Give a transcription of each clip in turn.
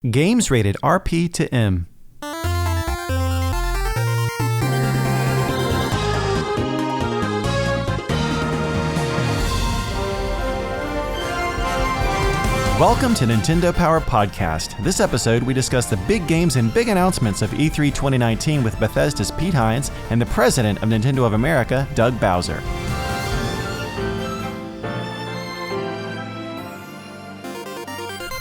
Games rated RP to M. Welcome to Nintendo Power Podcast. This episode, we discuss the big games and big announcements of E3 2019 with Bethesda's Pete Hines and the president of Nintendo of America, Doug Bowser.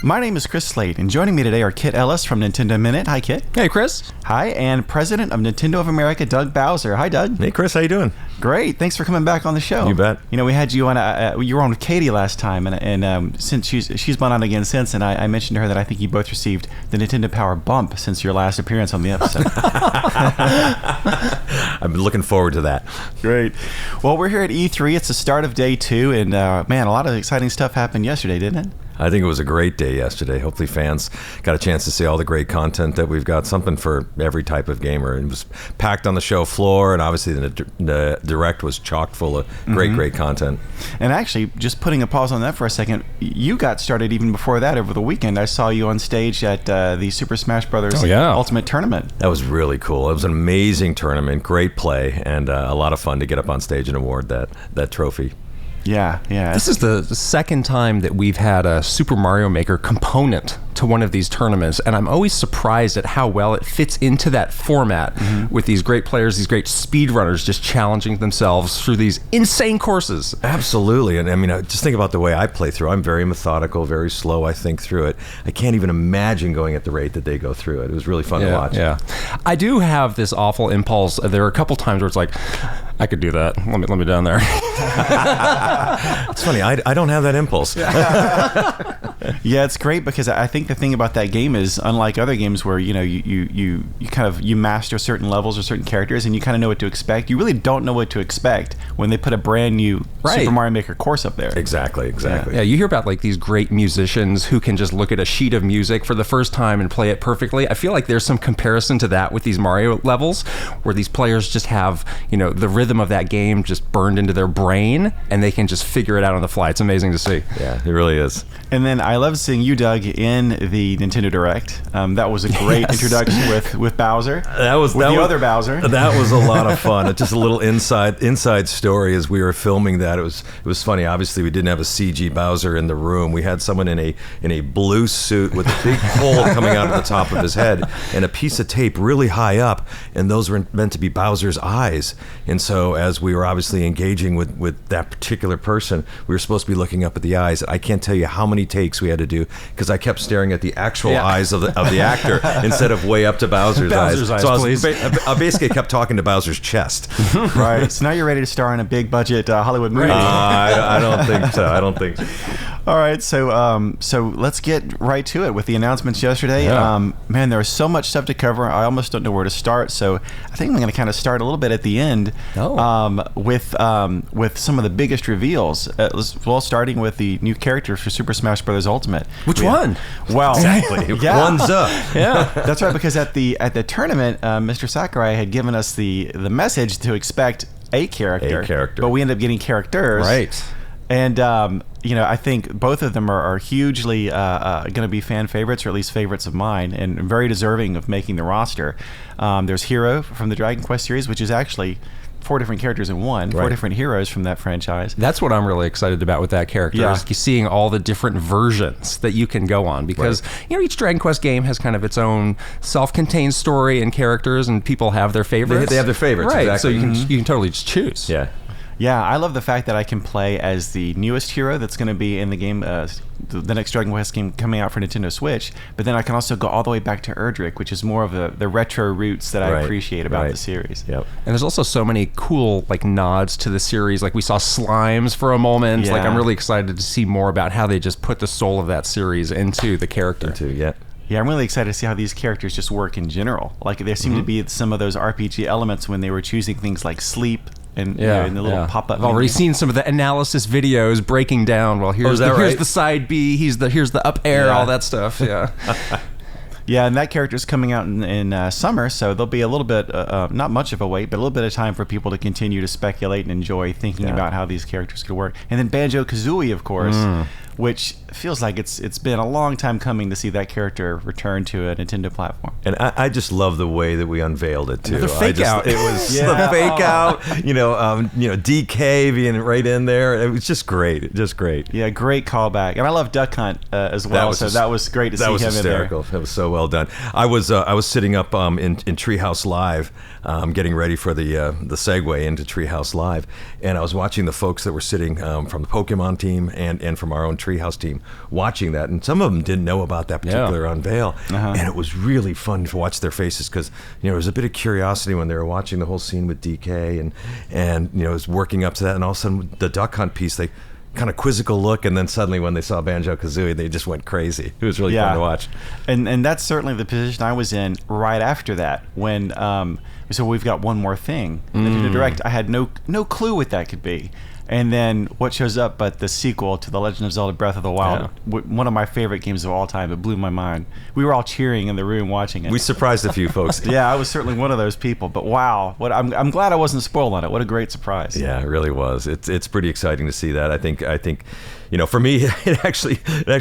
My name is Chris Slate, and joining me today are Kit Ellis from Nintendo Minute. Hi, Kit. Hey, Chris. Hi, and President of Nintendo of America, Doug Bowser. Hi, Doug. Hey, Chris. How you doing? Great. Thanks for coming back on the show. You bet. You know, we had you on. You were on with Katie last time, and since she's been on again since, and I mentioned to her that I think you both received the Nintendo Power bump since your last appearance on the episode. I've been looking forward to that. Great. Well, we're here at E3. It's the start of day 2, and man, a lot of exciting stuff happened yesterday, didn't it? I think it was a great day yesterday. Hopefully fans got a chance to see all the great content that we've got, something for every type of gamer. It was packed on the show floor, and obviously the Direct was chock full of great content. And actually, just putting a pause on that for a second, you got started even before that over the weekend. I saw you on stage at the Super Smash Bros. Ultimate Tournament. That was really cool. It was an amazing tournament, great play, and a lot of fun to get up on stage and award that trophy. Yeah. This is the second time that we've had a Super Mario Maker component to one of these tournaments, and I'm always surprised at how well it fits into that format with these great players, these great speedrunners just challenging themselves through these insane courses. Absolutely. And I mean, just think about the way I play through. I'm very methodical, very slow. I think through it. I can't even imagine going at the rate that they go through it. It was really fun to watch. Yeah. I do have this awful impulse. There are a couple times where it's like, I could do that. Let me down there. It's funny. I don't have that impulse. Yeah, it's great because I think the thing about that game is, unlike other games where you master certain levels or certain characters and you kind of know what to expect, you really don't know what to expect when they put a brand new Super Mario Maker course up there. Exactly. Yeah, you hear about like these great musicians who can just look at a sheet of music for the first time and play it perfectly. I feel like there's some comparison to that with these Mario levels, where these players just have the rhythm of that game just burned into their brain, and they can just figure it out on the fly. It's amazing to see. Yeah, it really is. And then I love seeing you, Doug, in the Nintendo Direct. That was a great introduction with Bowser. The other Bowser. That was a lot of fun. Just a little inside story as we were filming that. It was funny. Obviously, we didn't have a CG Bowser in the room. We had someone in a blue suit with a big hole coming out of the top of his head and a piece of tape really high up, and those were meant to be Bowser's eyes. And so as we were obviously engaging with that particular person, we were supposed to be looking up at the eyes. I can't tell you how many takes we had to do because I kept staring at the actual eyes of the actor instead of way up to Bowser's eyes. So I basically kept talking to Bowser's chest. Right. So now you're ready to star in a big budget Hollywood movie. I don't think so. All right, so let's get right to it with the announcements yesterday. Yeah. Man, there was so much stuff to cover. I almost don't know where to start. So I think I'm going to kind of start a little bit at the end with some of the biggest reveals. Starting with the new character for Super Smash Bros. Ultimate. Which one? Well, exactly. One's up. Yeah, that's right. Because at the tournament, Mr. Sakurai had given us the message to expect a character, but we ended up getting characters. Right. And I think both of them are hugely going to be fan favorites, or at least favorites of mine, and very deserving of making the roster. There's Hero from the Dragon Quest series, which is actually 4 different characters in one, 4 different heroes from that franchise. That's what I'm really excited about with that character, is seeing all the different versions that you can go on, because each Dragon Quest game has kind of its own self-contained story and characters, and people have their favorites. They have their favorites, right? Exactly. So you can totally just choose. Yeah, I love the fact that I can play as the newest hero that's going to be in the game, the next Dragon Quest game coming out for Nintendo Switch, but then I can also go all the way back to Erdrick, which is more of the retro roots that I appreciate about the series. Yep. And there's also so many cool nods to the series. Like we saw Slimes for a moment. I'm really excited to see more about how they just put the soul of that series into the character. Yeah, I'm really excited to see how these characters just work in general. Like there seem to be some of those RPG elements when they were choosing things like sleep, and in the little pop-up. I've already seen some of the analysis videos breaking down. Well, here's the side B, here's the up air, all that stuff. Yeah. Yeah, and that character's coming out in summer, so there'll be a little bit, not much of a wait, but a little bit of time for people to continue to speculate and enjoy thinking about how these characters could work. And then Banjo-Kazooie, of course. which feels like it's been a long time coming to see that character return to a Nintendo platform. And I just love the way that we unveiled it too. The fake out. It was Yeah. the fake out. DK being right in there. It was just great. Just great. Yeah, great callback. And I love Duck Hunt as well. That was great to see him in there. That was hysterical. That was so well done. I was sitting up in Treehouse Live, getting ready for the segue into Treehouse Live, and I was watching the folks that were sitting from the Pokemon team and from our own Treehouse team watching that, and some of them didn't know about that particular unveil, and it was really fun to watch their faces because there was a bit of curiosity when they were watching the whole scene with DK and it was working up to that, and all of a sudden the Duck Hunt piece, they kind of quizzical look, and then suddenly when they saw Banjo-Kazooie, they just went crazy. It was really fun to watch. And that's certainly the position I was in right after that when so we've got one more thing. The Direct, I had no clue what that could be. And then what shows up but the sequel to The Legend of Zelda Breath of the Wild, one of my favorite games of all time. It blew my mind. We were all cheering in the room watching it. We surprised a few folks. Yeah, I was certainly one of those people. But wow, I'm glad I wasn't spoiled on it. What a great surprise. Yeah, it really was. It's pretty exciting to see that. I think for me, it actually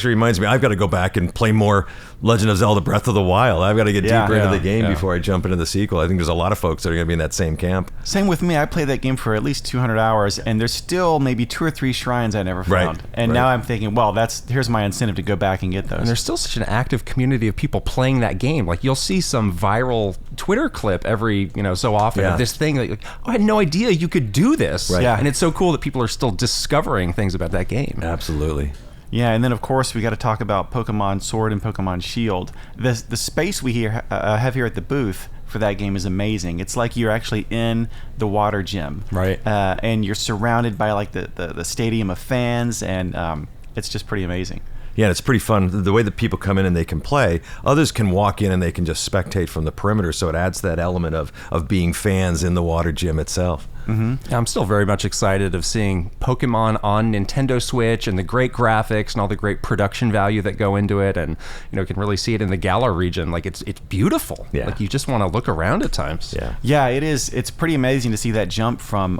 reminds me, I've got to go back and play more Legend of Zelda Breath of the Wild. I've got to get deeper into the game before I jump into the sequel. I think there's a lot of folks that are going to be in that same camp. Same with me. I played that game for at least 200 hours, and there's still maybe 2 or 3 shrines I never found. And now I'm thinking, well, here's my incentive to go back and get those. And there's still such an active community of people playing that game. Like, you'll see some viral Twitter clip every so often of this thing that you're like, I had no idea you could do this. Right. Yeah. And it's so cool that people are still discovering things about that game. Absolutely. Yeah, and then of course we got to talk about Pokemon Sword and Pokemon Shield. The space we have here at the booth for that game is amazing. It's like you're actually in the water gym, right? And you're surrounded by like the stadium of fans, and it's just pretty amazing. Yeah, it's pretty fun. The way that people come in and they can play, others can walk in and they can just spectate from the perimeter, so it adds that element of being fans in the water gym itself. Mm-hmm. I'm still very much excited of seeing Pokemon on Nintendo Switch and the great graphics and all the great production value that go into it, and can really see it in the Galar region. Like, it's beautiful. Yeah. Like, you just want to look around at times. Yeah, it is. It's pretty amazing to see that jump from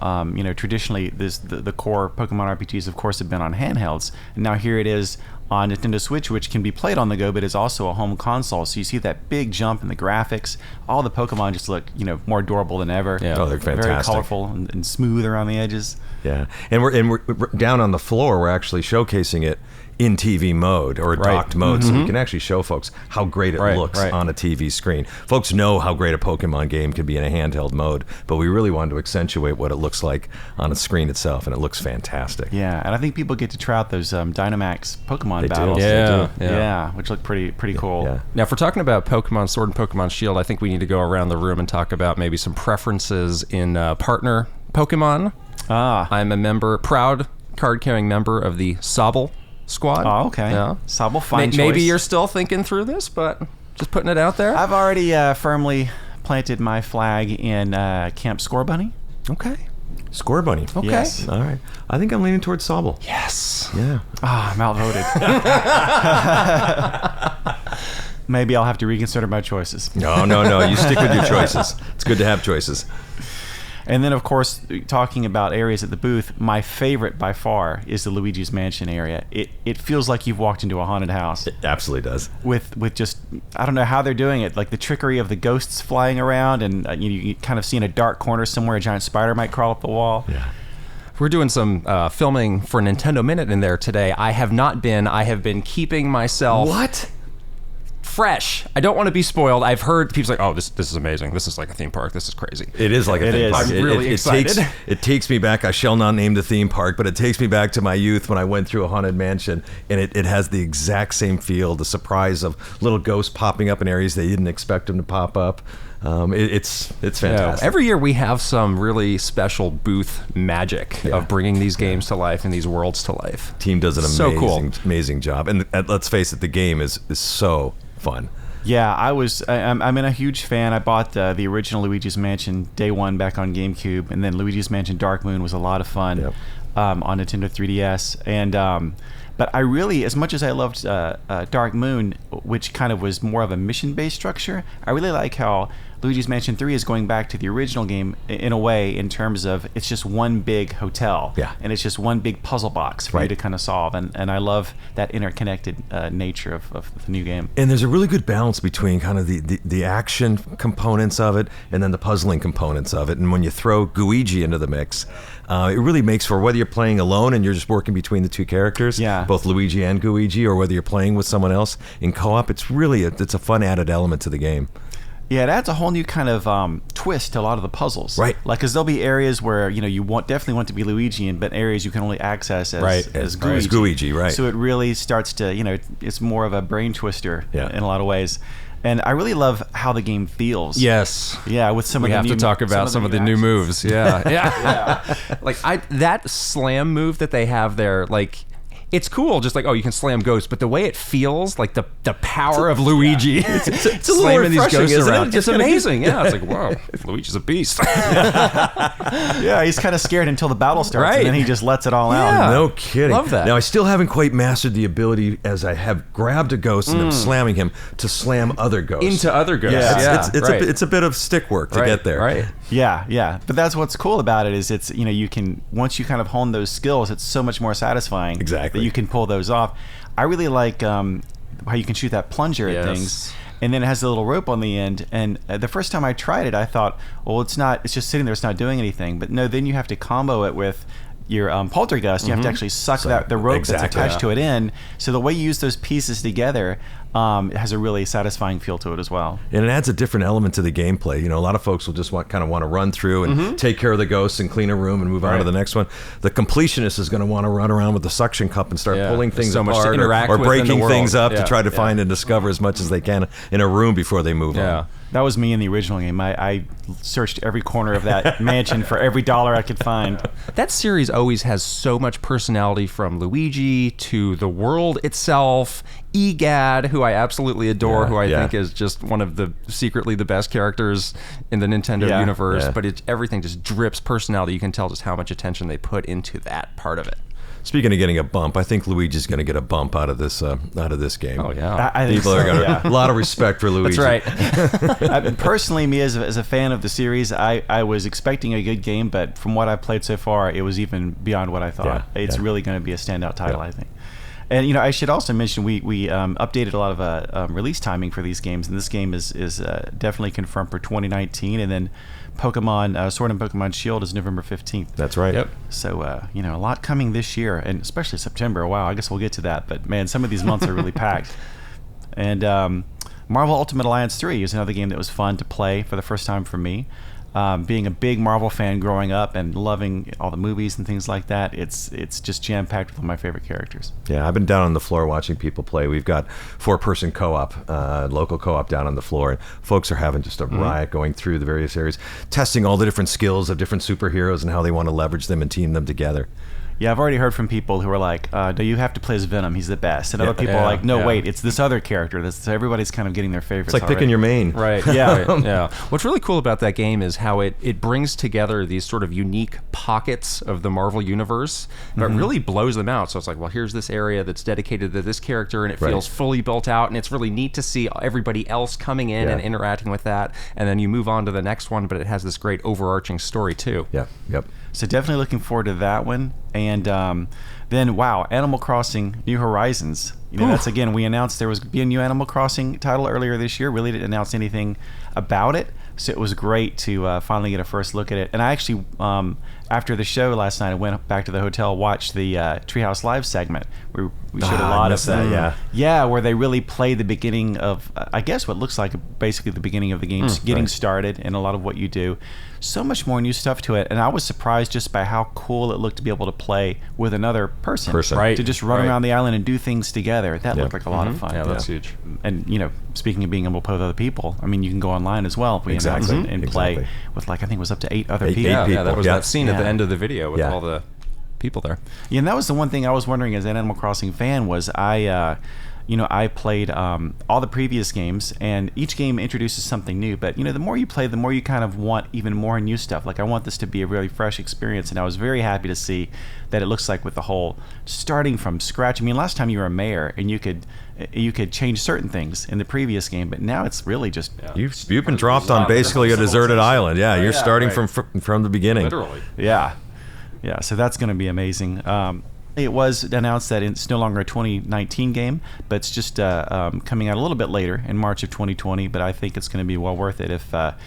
traditionally the core Pokemon RPGs, of course, have been on handhelds, and now here it is on Nintendo Switch, which can be played on the go, but is also a home console. So you see that big jump in the graphics. All the Pokemon just look, more adorable than ever. Yeah. Oh, they're fantastic. Very colorful and smooth around the edges. Yeah, and we're down on the floor. We're actually showcasing it in TV mode or docked mode, so we can actually show folks how great it looks on a TV screen. Folks know how great a Pokemon game can be in a handheld mode, but we really wanted to accentuate what it looks like on a screen itself, and it looks fantastic. Yeah, and I think people get to try out those Dynamax Pokemon battles. Yeah, which look pretty cool. Yeah. Now, if we're talking about Pokemon Sword and Pokemon Shield, I think we need to go around the room and talk about maybe some preferences in partner Pokemon. I'm a proud card-carrying member of the Sobble Squad. Oh, okay. Yeah. Sobble, fine choice. Maybe you're still thinking through this, but just putting it out there. I've already firmly planted my flag in Camp Scorbunny. Okay. Scorbunny. Okay. Yes. All right. I think I'm leaning towards Sobble. Yes. Yeah. I'm outvoted. Maybe I'll have to reconsider my choices. No. You stick with your choices. It's good to have choices. And then, of course, talking about areas at the booth, my favorite by far is the Luigi's Mansion area. It feels like you've walked into a haunted house. It absolutely does. With just, I don't know how they're doing it, like the trickery of the ghosts flying around, and you kind of see in a dark corner somewhere a giant spider might crawl up the wall. Yeah. We're doing some filming for Nintendo Minute in there today. I have not been. I have been keeping myself... What? Fresh. I don't want to be spoiled. I've heard people say, "Oh, this is amazing. This is like a theme park. This is crazy." It is like a theme park. I'm really excited. It takes me back. I shall not name the theme park, but it takes me back to my youth when I went through a haunted mansion, and it has the exact same feel. The surprise of little ghosts popping up in areas they didn't expect them to pop up. It's fantastic. Every year we have some really special booth magic of bringing these games to life and these worlds to life. Team does an So amazing job, and let's face it, the game is so fun. Yeah, I'm a huge fan. I bought the original Luigi's Mansion day one back on GameCube, and then Luigi's Mansion Dark Moon was a lot of fun on Nintendo 3DS. And but I really, as much as I loved Dark Moon, which kind of was more of a mission-based structure, I really like how Luigi's Mansion 3 is going back to the original game in a way, in terms of it's just one big hotel. Yeah. And it's just one big puzzle box for you to kind of solve. And I love that interconnected nature of the new game. And there's a really good balance between kind of the action components of it and then the puzzling components of it. And when you throw Luigi into the mix, it really makes for, whether you're playing alone and you're just working between the two characters, both Luigi and Luigi, or whether you're playing with someone else in co-op, it's really it's a fun added element to the game. Yeah, it adds a whole new kind of twist to a lot of the puzzles. Right. Like, because there'll be areas where, you know, you definitely want to be Luigi in, but areas you can only access as Luigi. As Luigi, right. So it really starts to, you know, it's more of a brain twister in a lot of ways. And I really love how the game feels. Yes. Yeah, with some of we the have new, to talk about some of the new moves. Yeah. Yeah. Like that slam move that they have there, like, it's cool, just like, oh, you can slam ghosts, but the way it feels, like the power of Luigi, it's a little slamming these refreshing, ghosts isn't it? around. It's amazing. Yeah, it's like, wow, Luigi's a beast. Yeah, he's kind of scared until the battle starts, Right. and then he just lets it all Yeah. out. No kidding. Love that. Now, I still haven't quite mastered the ability, as I have grabbed a ghost and I'm slamming him, to slam other ghosts. Into other ghosts. Yeah. It's right. a bit of stick work to get there. Right. Yeah. But that's what's cool about it, is it's, you know, you can, once you kind of hone those skills, it's so much more satisfying. Exactly. That you can pull those off. I really like how you can shoot that plunger at things. And then it has a little rope on the end. And the first time I tried it, I thought, well, it's just sitting there, it's not doing anything. But no, then you have to combo it with your poltergust. You have to actually suck the rope that's attached to it in. So the way you use those pieces together, it has a really satisfying feel to it as well. And it adds a different element to the gameplay. You know, a lot of folks will just want to run through and take care of the ghosts and clean a room and move on to the next one. The completionist is going to want to run around with the suction cup and start pulling things so much to apart interact or with in the breaking world. things up Yeah. to try to find and discover as much as they can in a room before they move on. That was me in the original game. I searched every corner of that mansion for every dollar I could find. That series always has so much personality, from Luigi to the world itself. Egad, who I absolutely adore, who I think is just one of the secretly the best characters in the Nintendo universe. Yeah. But everything just drips personality. You can tell just how much attention they put into that part of it. Speaking of getting a bump, I think Luigi's going to get a bump out of this game. Oh yeah, I think People so, are going to a lot of respect for Luigi. that's right. Personally, me as a fan of the series, I was expecting a good game, but from what I've played so far, it was even beyond what I thought. It's really going to be a standout title, I think. And, you know, I should also mention we updated a lot of release timing for these games, and this game is definitely confirmed for 2019, and then Pokemon Sword and Pokemon Shield is November 15th. That's right. Yep. So, you know, a lot coming this year, and especially September. Wow, I guess we'll get to that. But, man, some of these months are really packed. And Marvel Ultimate Alliance 3 is another game that was fun to play for the first time for me. Being a big Marvel fan growing up and loving all the movies and things like that, it's just jam-packed with all my favorite characters. Yeah, I've been down on the floor watching people play. We've got 4-person co-op, local co-op down on the floor. And folks are having just a riot going through the various areas, testing all the different skills of different superheroes and how they want to leverage them and team them together. Yeah, I've already heard from people who are like, no, you have to play as Venom. He's the best. And other people are like, no, wait, it's this other character. So everybody's kind of getting their favorites. It's like picking your main. Right. Yeah. What's really cool about that game is how it brings together these sort of unique pockets of the Marvel universe, but really blows them out. So it's like, well, here's this area that's dedicated to this character, and it feels fully built out, and it's really neat to see everybody else coming in and interacting with that. And then you move on to the next one, but it has this great overarching story too. Yeah. Yep. So definitely looking forward to that one. And then, wow, Animal Crossing New Horizons. You know, that's, again, we announced there was be a new Animal Crossing title earlier this year. Really didn't announce anything about it. So it was great to finally get a first look at it. And I actually, after the show last night, I went back to the hotel, watched the Treehouse Live segment. We showed a lot of that. Yeah, where they really play the beginning of, I guess, what looks like basically the beginning of the game, getting started, and a lot of what you do. So much more new stuff to it. And I was surprised just by how cool it looked to be able to play with another person. Right. To just run around the island and do things together. That looked like a lot of fun. Yeah, that's huge. And, you know, speaking of being able to play with other people, I mean, you can go online as well and play with, like, I think it was up to 8 other people. Yeah, that was that scene at the end of the video with all the people there. Yeah, and that was the one thing I was wondering as an Animal Crossing fan was I played all the previous games, and each game introduces something new. But the more you play, the more you kind of want even more new stuff. Like, I want this to be a really fresh experience, and I was very happy to see that it looks like with the whole starting from scratch. I mean, last time you were a mayor, and you could change certain things in the previous game, but now it's really just You've been dropped on basically a deserted island. Yeah, you're starting from the beginning. Literally. Yeah. So that's going to be amazing. It was announced that it's no longer a 2019 game, but it's just coming out a little bit later in March of 2020. But I think it's going to be well worth it if that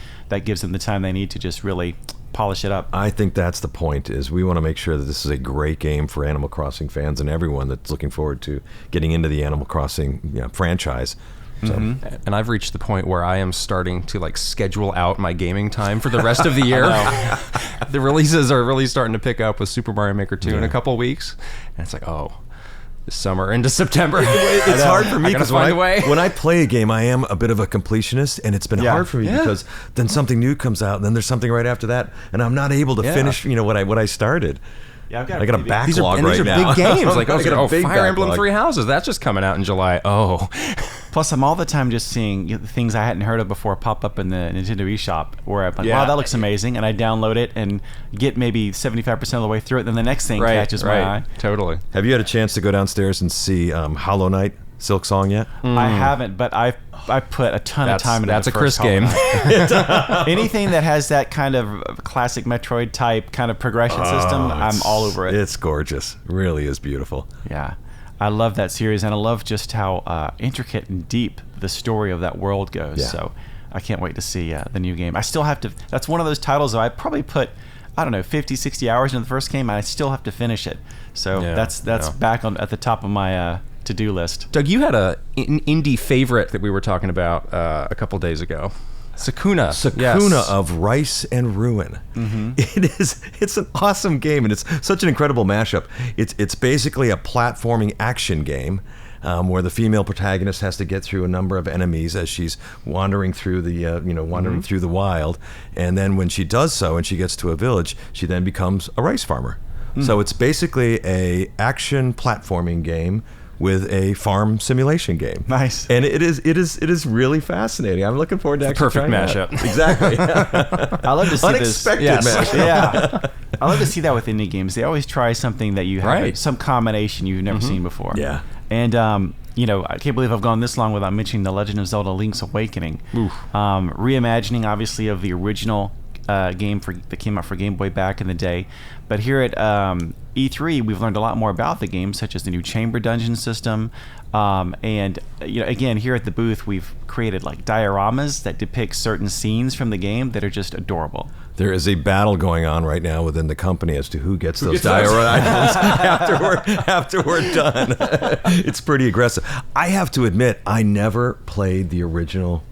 gives them the time they need to just really polish it up. I think that's the point, is we want to make sure that this is a great game for Animal Crossing fans and everyone that's looking forward to getting into the Animal Crossing franchise. So. And I've reached the point where I am starting to schedule out my gaming time for the rest of the year. The releases are really starting to pick up with Super Mario Maker 2 in a couple of weeks. And it's this summer into September. It's hard for me because when when I play a game, I am a bit of a completionist, and it's been hard for me because then something new comes out, and then there's something right after that, and I'm not able to finish what I started. Yeah, I got a backlog these are now. big games. Fire backlog. Emblem Three Houses. That's just coming out in July. Plus, I'm all the time just seeing things I hadn't heard of before pop up in the Nintendo eShop, where I'm like, wow, that looks amazing, and I download it and get maybe 75% of the way through it, then the next thing catches my eye. Totally. Have you had a chance to go downstairs and see Hollow Knight Silk Song yet? I haven't, but I put a ton of time into That's the a Chris game. Anything that has that kind of classic Metroid type kind of progression system, I'm all over it. It's gorgeous. It really is beautiful. Yeah. I love that series, and I love just how intricate and deep the story of that world goes. Yeah. So I can't wait to see the new game. I still have to. That's one of those titles that I probably put, 50, 60 hours into the first game, and I still have to finish it. So that's back at the top of my to-do list. Doug, you had an indie favorite that we were talking about a couple days ago. Sakuna of Rice and Ruin. Mm-hmm. It's an awesome game, and it's such an incredible mashup. It's basically a platforming action game where the female protagonist has to get through a number of enemies as she's wandering through the through the wild, and then when she does so and she gets to a village, she then becomes a rice farmer. So it's basically a action platforming game with a farm simulation game. Nice. And it is really fascinating. I'm looking forward to actually perfect trying mashup. That. Exactly. I love to see unexpected this. mashup. Yeah. I love to see that with indie games. They always try something that you have some combination you've never seen before. Yeah. And I can't believe I've gone this long without mentioning The Legend of Zelda: Link's Awakening. Reimagining, obviously, of the original game that came out for Game Boy back in the day. But here at E3, we've learned a lot more about the game, such as the new chamber dungeon system. And again, here at the booth, we've created dioramas that depict certain scenes from the game that are just adorable. There is a battle going on right now within the company as to who gets those dioramas after we're done. It's pretty aggressive. I have to admit, I never played the original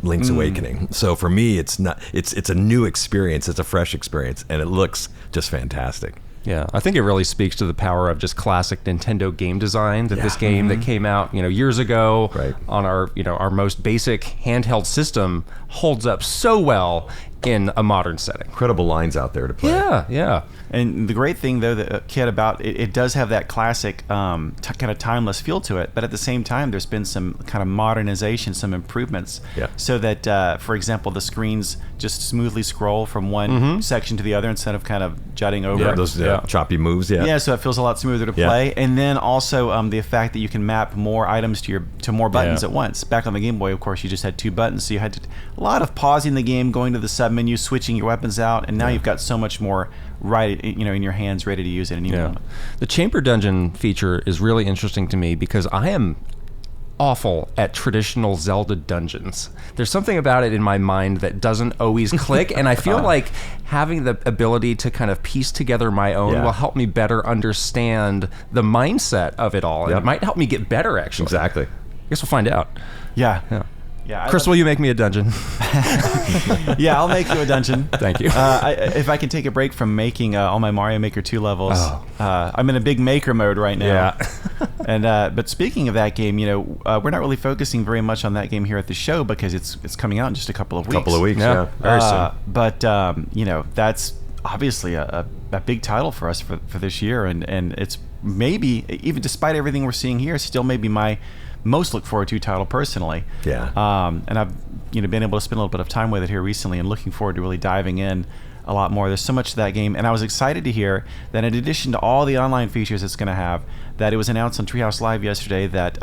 Link's Awakening. So for me, it's a new experience. It's a fresh experience, and it looks just fantastic. Yeah, I think it really speaks to the power of just classic Nintendo game design, that this game that came out, years ago on our most basic handheld system holds up so well in a modern setting. Incredible lines out there to play. Yeah. And the great thing, though, Kid, about it does have that classic kind of timeless feel to it, but at the same time, there's been some kind of modernization, some improvements, so that, for example, the screens just smoothly scroll from one section to the other instead of kind of jutting over. Yeah, those choppy moves, Yeah, so it feels a lot smoother to play. And then also the fact that you can map more items to more buttons at once. Back on the Game Boy, of course, you just had two buttons, so you had a lot of pausing the game, going to the sub-menu, switching your weapons out, and now you've got so much more in your hands, ready to use at any moment. The chamber dungeon feature is really interesting to me because I am awful at traditional Zelda dungeons. There's something about it in my mind that doesn't always click, and I feel like having the ability to kind of piece together my own will help me better understand the mindset of it all, and it might help me get better, actually. Exactly. I guess we'll find out. Yeah. Chris, will you make me a dungeon? Yeah, I'll make you a dungeon. Thank you. If I can take a break from making all my Mario Maker 2 levels, I'm in a big maker mode right now. Yeah. And but speaking of that game, we're not really focusing very much on that game here at the show because it's coming out in just a couple of weeks. Yeah. Very soon. But that's obviously a big title for us for this year, and it's maybe, even despite everything we're seeing here, still maybe my most look forward to title personally. Yeah. And I've been able to spend a little bit of time with it here recently, and looking forward to really diving in a lot more. There's so much to that game, and I was excited to hear that in addition to all the online features it's going to have, that it was announced on Treehouse Live yesterday that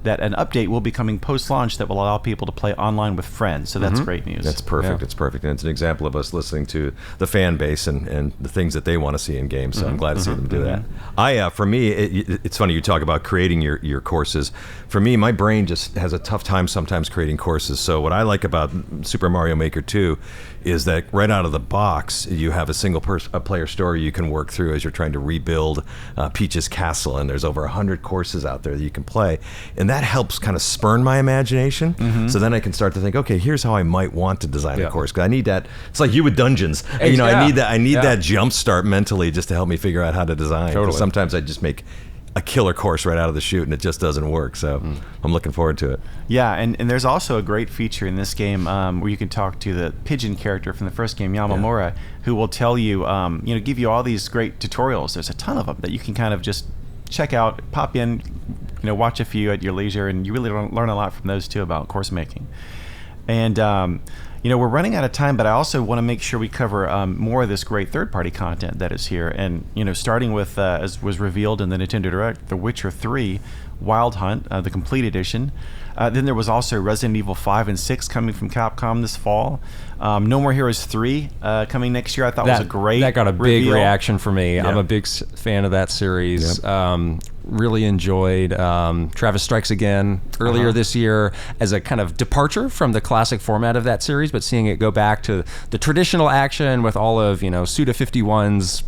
that an update will be coming post-launch that will allow people to play online with friends. So that's great news. That's perfect. It's perfect. And it's an example of us listening to the fan base and the things that they want to see in games. So I'm glad to see them do that. For me, it's funny you talk about creating your courses. For me, my brain just has a tough time sometimes creating courses. So what I like about Super Mario Maker 2 is that right out of the box, you have a single player story you can work through as you're trying to rebuild Peach's castle. And there's over 100 courses out there that you can play. And that helps kind of spurn my imagination. So then I can start to think, okay, here's how I might want to design a course. Because I need that. It's like you with dungeons. I need that jump start mentally just to help me figure out how to design. Totally. Sometimes I just make a killer course right out of the chute and it just doesn't work. So I'm looking forward to it. Yeah, and there's also a great feature in this game where you can talk to the pigeon character from the first game, Yamamura, who will tell you, give you all these great tutorials. There's a ton of them that you can kind of just check out, pop in, watch a few at your leisure, and you really learn a lot from those too about course making. And we're running out of time, but I also want to make sure we cover more of this great third-party content that is here. And starting with, as was revealed in the Nintendo Direct, The Witcher 3 Wild Hunt, the complete edition. Then there was also Resident Evil 5 and 6 coming from Capcom this fall. No More Heroes 3 coming next year. I thought was a great That got a big reveal. reaction for me. I'm a big fan of that series. Really enjoyed Travis Strikes Again earlier this year as a kind of departure from the classic format of that series, but seeing it go back to the traditional action with all of Suda 51's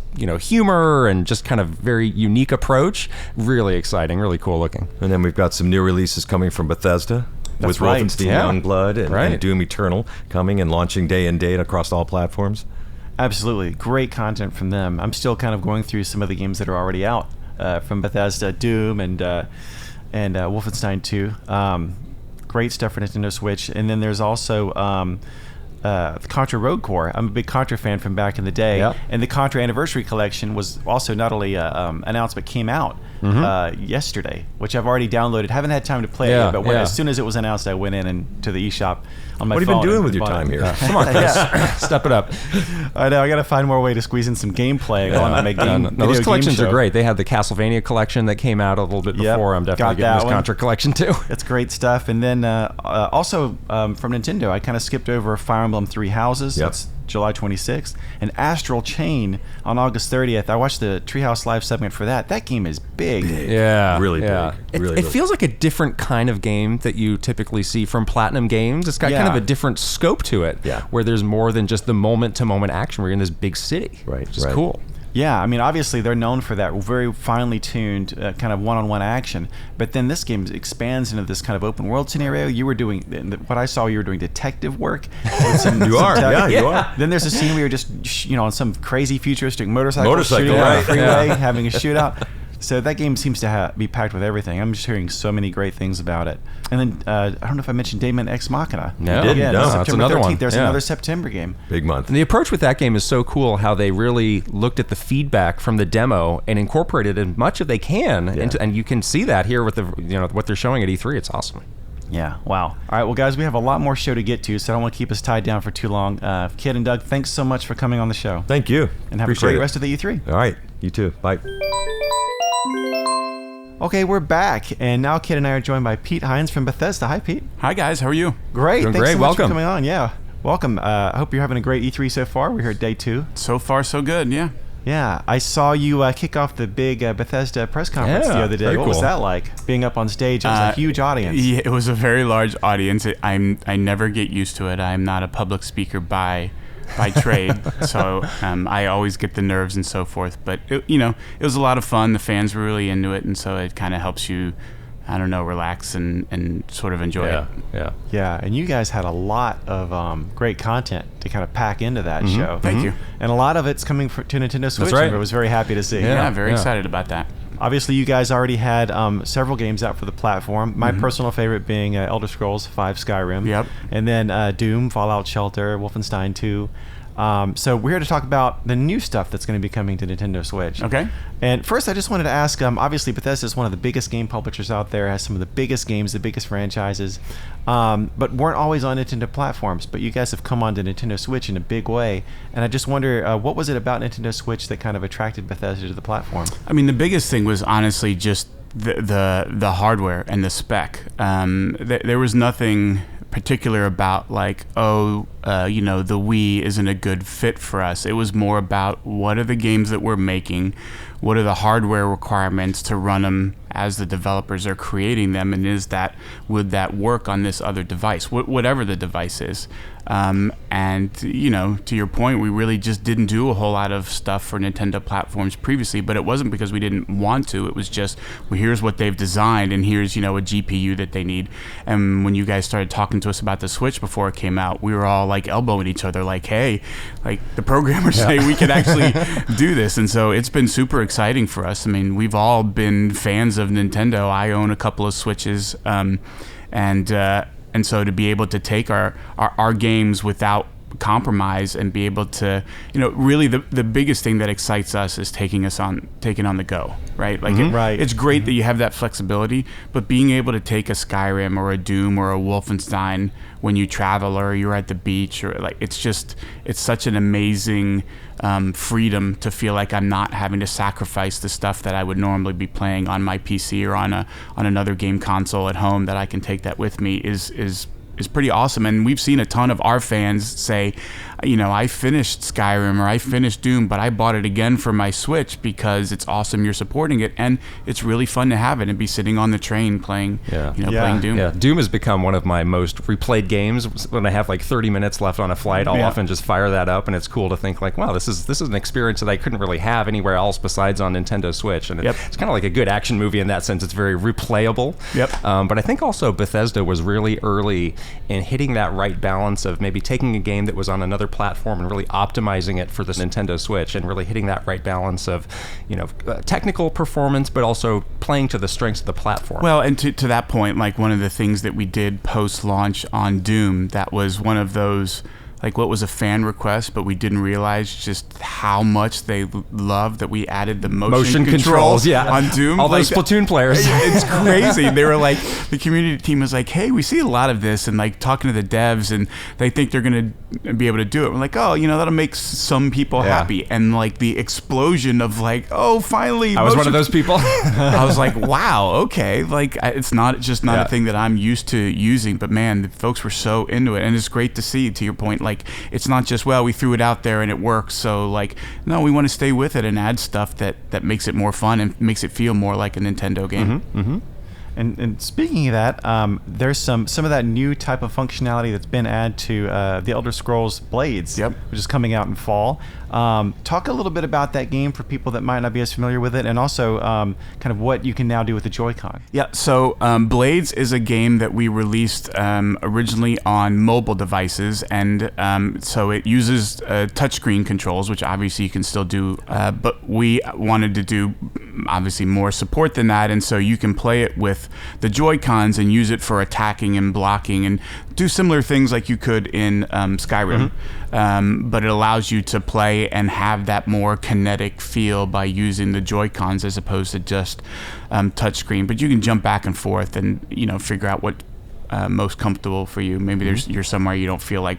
humor and just kind of very unique approach. Really exciting, really cool looking. And then we've got some new releases coming from Bethesda. That's with right. Wolfenstein Yeah. Youngblood and Doom Eternal coming and launching day and date across all platforms. Absolutely. Great content from them. I'm still kind of going through some of the games that are already out from Bethesda, Doom and Wolfenstein 2. Great stuff for Nintendo Switch. And then there's also the Contra Rogue Core. I'm a big Contra fan from back in the day. Yep. And the Contra Anniversary Collection was also not only announced but came out yesterday, which I've already downloaded. Haven't had time to play it yet, but as soon as it was announced, I went in and to the eShop on my phone. What have you been doing with your time here? Come on, Chris. Step it up. I know. I got to find more way to squeeze in some gameplay on my game. No, those collections are great. They had the Castlevania collection that came out a little bit before. I'm definitely getting this Contra collection too. It's great stuff. And then also from Nintendo, I kind of skipped over Fire Emblem Three Houses. That's July 26th. And Astral Chain on August 30th. I watched the Treehouse Live segment for that. That game is big. Yeah. Really yeah. big. It feels like a different kind of game that you typically see from Platinum Games. It's got kind of a different scope to it. Yeah. Where there's more than just the moment-to-moment action. We're in this big city. Right. Which is cool. Yeah, I mean, obviously they're known for that very finely tuned kind of one-on-one action, but then this game expands into this kind of open world scenario. You were doing, what I saw, you were doing detective work. You are. Then there's a scene where you're just, on some crazy futuristic motorcycle shooting right. on a freeway, having a shootout. So that game seems to be packed with everything. I'm just hearing so many great things about it. And then I don't know if I mentioned Daemon Ex Machina. No, you didn't. No, that's September another 13th. one. There's another September game. Big month. And the approach with that game is so cool. How they really looked at the feedback from the demo and incorporated as much as they can, and you can see that here with the what they're showing at E3. It's awesome. Yeah, wow. All right, well, guys, we have a lot more show to get to, so I don't want to keep us tied down for too long. Kid and Doug, thanks so much for coming on the show. Thank you. And have a great rest of the E3. All right, you too. Bye. Okay, we're back, and now Kid and I are joined by Pete Hines from Bethesda. Hi, Pete. Hi, guys. How are you? Great. Doing Thanks great. so much Welcome. for coming on. Yeah, welcome. I hope you're having a great E3 so far. We're here at day 2. So far, so good. Yeah. Yeah, I saw you kick off the big Bethesda press conference the other day. very What was cool. that like, being up on stage? It was a huge audience. Yeah, it was a very large audience. I never get used to it. I'm not a public speaker by trade, so I always get the nerves and so forth. But it was a lot of fun. The fans were really into it, and so it kind of helps you, I don't know, relax and sort of enjoy it. Yeah, and you guys had a lot of great content to kind of pack into that show. Thank you. And a lot of it's coming to Nintendo Switch, right. which I was very happy to see. Yeah, very excited about that. Obviously, you guys already had several games out for the platform. My personal favorite being Elder Scrolls 5 Skyrim. Yep. And then Doom, Fallout Shelter, Wolfenstein 2. So we're here to talk about the new stuff that's going to be coming to Nintendo Switch. Okay. And first, I just wanted to ask, obviously Bethesda is one of the biggest game publishers out there, has some of the biggest games, the biggest franchises, but weren't always on Nintendo platforms. But you guys have come onto Nintendo Switch in a big way. And I just wonder, what was it about Nintendo Switch that kind of attracted Bethesda to the platform? I mean, the biggest thing was honestly just the hardware and the spec. There was nothing particular about like, the Wii isn't a good fit for us. It was more about what are the games that we're making, what are the hardware requirements to run them as the developers are creating them, and would that work on this other device, whatever the device is. And to your point, we really just didn't do a whole lot of stuff for Nintendo platforms previously, but it wasn't because we didn't want to. It was just, well, here's what they've designed, and here's a GPU that they need. And when you guys started talking to us about the Switch before it came out, we were all like elbowing each other like, hey, like the programmers say we could actually do this. And so it's been super exciting for us. I mean, we've all been fans of Nintendo. I own a couple of Switches, and so to be able to take our games without compromise and be able to, really the biggest thing that excites us is taking on the go, right? Like it's great that you have that flexibility, but being able to take a Skyrim or a Doom or a Wolfenstein when you travel or you're at the beach, or like it's such an amazing freedom to feel like I'm not having to sacrifice the stuff that I would normally be playing on my PC or on another game console at home, that I can take that with me is pretty awesome. And we've seen a ton of our fans say, I finished Skyrim or I finished Doom, but I bought it again for my Switch because it's awesome, you're supporting it, and it's really fun to have it and be sitting on the train playing playing Doom. Yeah, Doom has become one of my most replayed games. When I have like 30 minutes left on a flight, I'll often just fire that up, and it's cool to think like, wow, this is an experience that I couldn't really have anywhere else besides on Nintendo Switch. And it's kind of like a good action movie in that sense. It's very replayable. But I think also Bethesda was really early in hitting that right balance of maybe taking a game that was on another platform and really optimizing it for the Nintendo Switch, and really hitting that right balance of technical performance, but also playing to the strengths of the platform. Well, and to that point, like one of the things that we did post-launch on Doom, that was one of those, like what was a fan request, but we didn't realize just how much they loved that we added the motion controls on Doom. All those Splatoon players. It's crazy. They were like, the community team was like, hey, we see a lot of this, and like talking to the devs, and they think they're going to be able to do it. We're like, oh, that'll make some people happy. And like the explosion of like, oh, finally. I was one of those people. I was like, wow, okay. Like it's not a thing that I'm used to using, but man, the folks were so into it. And it's great to see, to your point, like it's not just, well, we threw it out there and it works, so like, no, we want to stay with it and add stuff that makes it more fun and makes it feel more like a Nintendo game. And speaking of that, there's some of that new type of functionality that's been added to the Elder Scrolls Blades, which is coming out in fall. Talk a little bit about that game for people that might not be as familiar with it, and also kind of what you can now do with the Joy-Con. Yeah, so Blades is a game that we released originally on mobile devices, and so it uses touchscreen controls, which obviously you can still do, but we wanted to do obviously more support than that, and so you can play it with the Joy-Cons and use it for attacking and blocking and do similar things like you could in Skyrim. But it allows you to play and have that more kinetic feel by using the Joy-Cons as opposed to just touchscreen. But you can jump back and forth and figure out what most comfortable for you. Maybe you're somewhere you don't feel like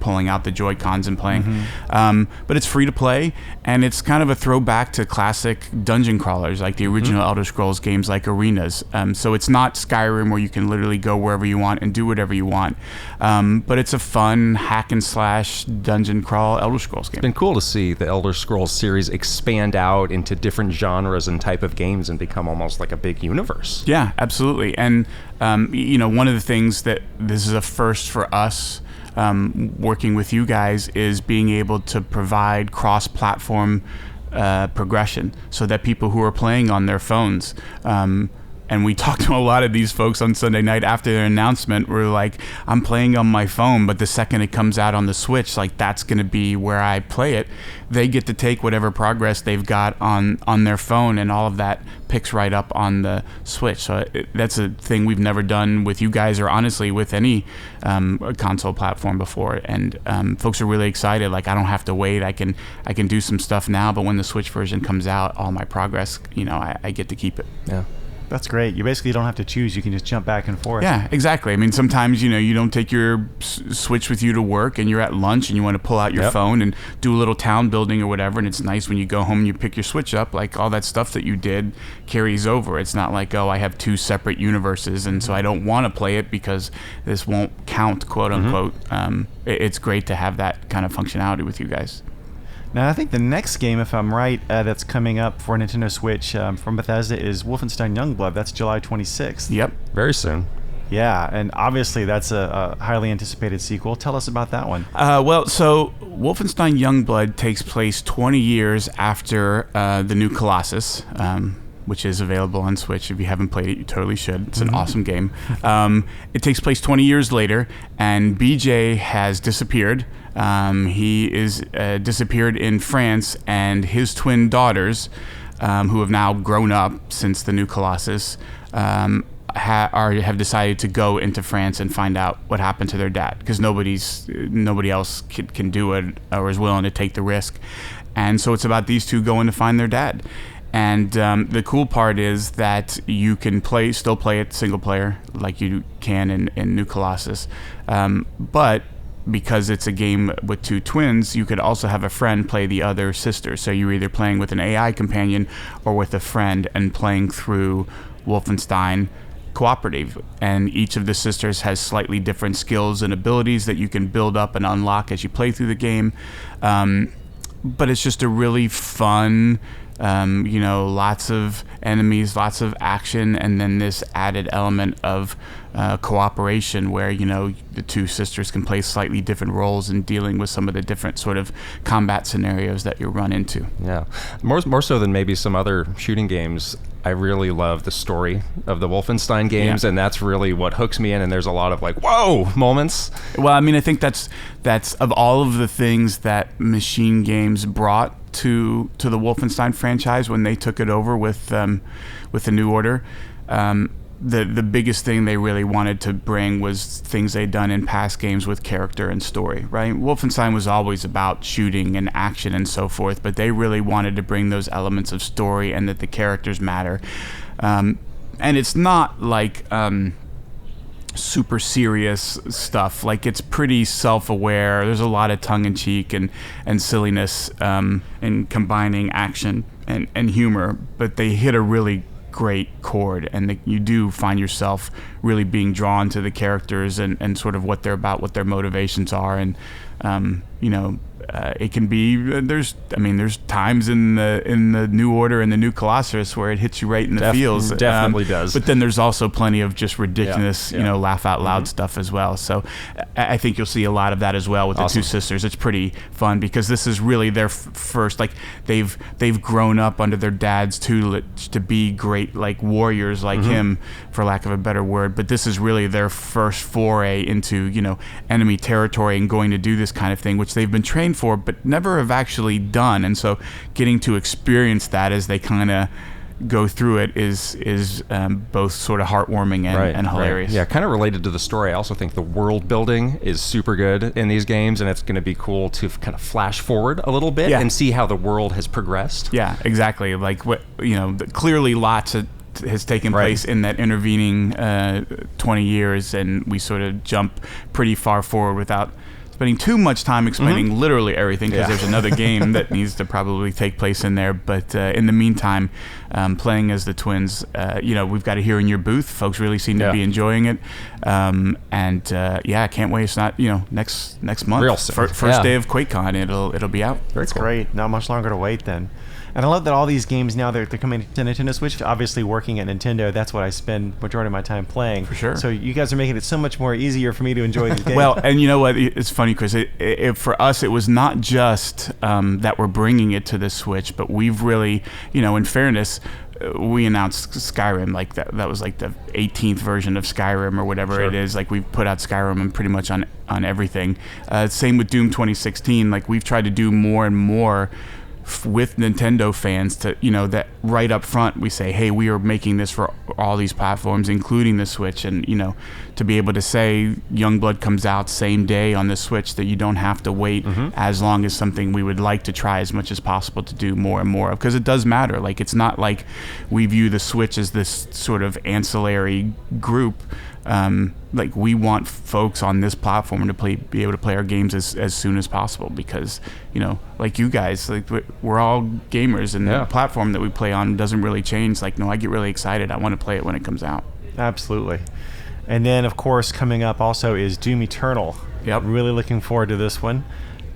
pulling out the Joy-Cons and playing. But it's free to play, and it's kind of a throwback to classic dungeon crawlers, like the original Elder Scrolls games like Arenas. So it's not Skyrim where you can literally go wherever you want and do whatever you want. But it's a fun hack and slash dungeon crawl Elder Scrolls game. It's been cool to see the Elder Scrolls series expand out into different genres and type of games and become almost like a big universe. Yeah, absolutely. And one of the things that this is a first for us working with you guys is being able to provide cross-platform progression, so that people who are playing on their phones And we talked to a lot of these folks on Sunday night after their announcement. We're like, I'm playing on my phone, but the second it comes out on the Switch, like that's going to be where I play it. They get to take whatever progress they've got on their phone, and all of that picks right up on the Switch. So that's a thing we've never done with you guys, or honestly with any console platform before. And folks are really excited. Like, I don't have to wait. I can do some stuff now, but when the Switch version comes out, all my progress, I get to keep it. Yeah. That's great. You basically don't have to choose. You can just jump back and forth. Yeah, exactly. I mean, sometimes, you don't take your Switch with you to work, and you're at lunch and you want to pull out your phone and do a little town building or whatever. And it's nice when you go home and you pick your Switch up, like all that stuff that you did carries over. It's not like, oh, I have two separate universes, and so I don't want to play it because this won't count, quote unquote. It's great to have that kind of functionality with you guys. Now, I think the next game, if I'm right, that's coming up for Nintendo Switch from Bethesda is Wolfenstein Youngblood. That's July 26th. Yep. Very soon. Yeah, and obviously that's a highly anticipated sequel. Tell us about that one. So Wolfenstein Youngblood takes place 20 years after the new Colossus, which is available on Switch. If you haven't played it, you totally should. It's an awesome game. It takes place 20 years later, and BJ has disappeared. He is disappeared in France, and his twin daughters, who have now grown up since the new Colossus, have decided to go into France and find out what happened to their dad, because nobody else can do it or is willing to take the risk. And so it's about these two going to find their dad. And the cool part is that you can still play it single player like you can in New Colossus, but because it's a game with two twins, you could also have a friend play the other sister. So you're either playing with an AI companion or with a friend and playing through Wolfenstein cooperative. And each of the sisters has slightly different skills and abilities that you can build up and unlock as you play through the game. But it's just a really fun, lots of enemies, lots of action, and then this added element of cooperation where, the two sisters can play slightly different roles in dealing with some of the different sort of combat scenarios that you run into. Yeah. More so than maybe some other shooting games, I really love the story of the Wolfenstein games, and that's really what hooks me in, and there's a lot of like, whoa moments. Well, I mean, I think that's of all of the things that Machine Games brought to the Wolfenstein franchise when they took it over with the New Order. The biggest thing they really wanted to bring was things they'd done in past games with character and story, right? Wolfenstein was always about shooting and action and so forth, but they really wanted to bring those elements of story and that the characters matter. And it's not like super serious stuff. Like, it's pretty self-aware. There's a lot of tongue-in-cheek and silliness in combining action and humor, but they hit a really great chord, and you do find yourself really being drawn to the characters and sort of what they're about, what their motivations are, and it can be there's times in the New Order and the New Colossus where it hits you right in the feels. Definitely does. But then there's also plenty of just ridiculous, laugh out loud stuff as well. So I think you'll see a lot of that as well with the two sisters. It's pretty fun because this is really their first, like they've grown up under their dad's tutelage to be great like warriors like him, for lack of a better word. But this is really their first foray into enemy territory and going to do this kind of thing, which they've been trained for but never have actually done. And so getting to experience that as they kind of go through it is both sort of heartwarming and hilarious. Yeah, kind of related to the story, I also think the world building is super good in these games, and it's going to be cool to kind of flash forward a little bit and see how the world has progressed. Yeah, exactly. Like what clearly lots has taken place in that intervening 20 years, and we sort of jump pretty far forward without spending too much time explaining literally everything, because there's another game that needs to probably take place in there. But in the meantime, playing as the twins, we've got it here in your booth. Folks really seem to be enjoying it, I can't wait. It's not next month, real soon. First day of QuakeCon, it'll be out. That's cool. Great. Not much longer to wait then. And I love that all these games now they're coming to Nintendo Switch. Obviously, working at Nintendo, that's what I spend majority of my time playing. For sure. So you guys are making it so much more easier for me to enjoy these games. Well, and you know what? It's funny, Chris. For us, it was not just that we're bringing it to the Switch, but we've really, in fairness, we announced Skyrim, like that was like the 18th version of Skyrim or whatever it is. Like we've put out Skyrim and pretty much on everything. Same with Doom 2016. Like we've tried to do more and more with Nintendo fans to, that right up front we say, hey, we are making this for all these platforms, including the Switch, and to be able to say Youngblood comes out same day on the Switch, that you don't have to wait as long as something we would like to try as much as possible to do more and more of, because it does matter. Like it's not like we view the Switch as this sort of ancillary group. Like we want folks on this platform to be able to play our games as soon as possible, because like you guys, like we're all gamers, and the platform that we play on doesn't really change. Like I get really excited, I want to play it when it comes out. Absolutely. And then of course coming up also is Doom Eternal. Yep. Really looking forward to this one.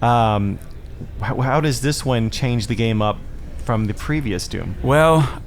How does this one change the game up from the previous Doom? Well,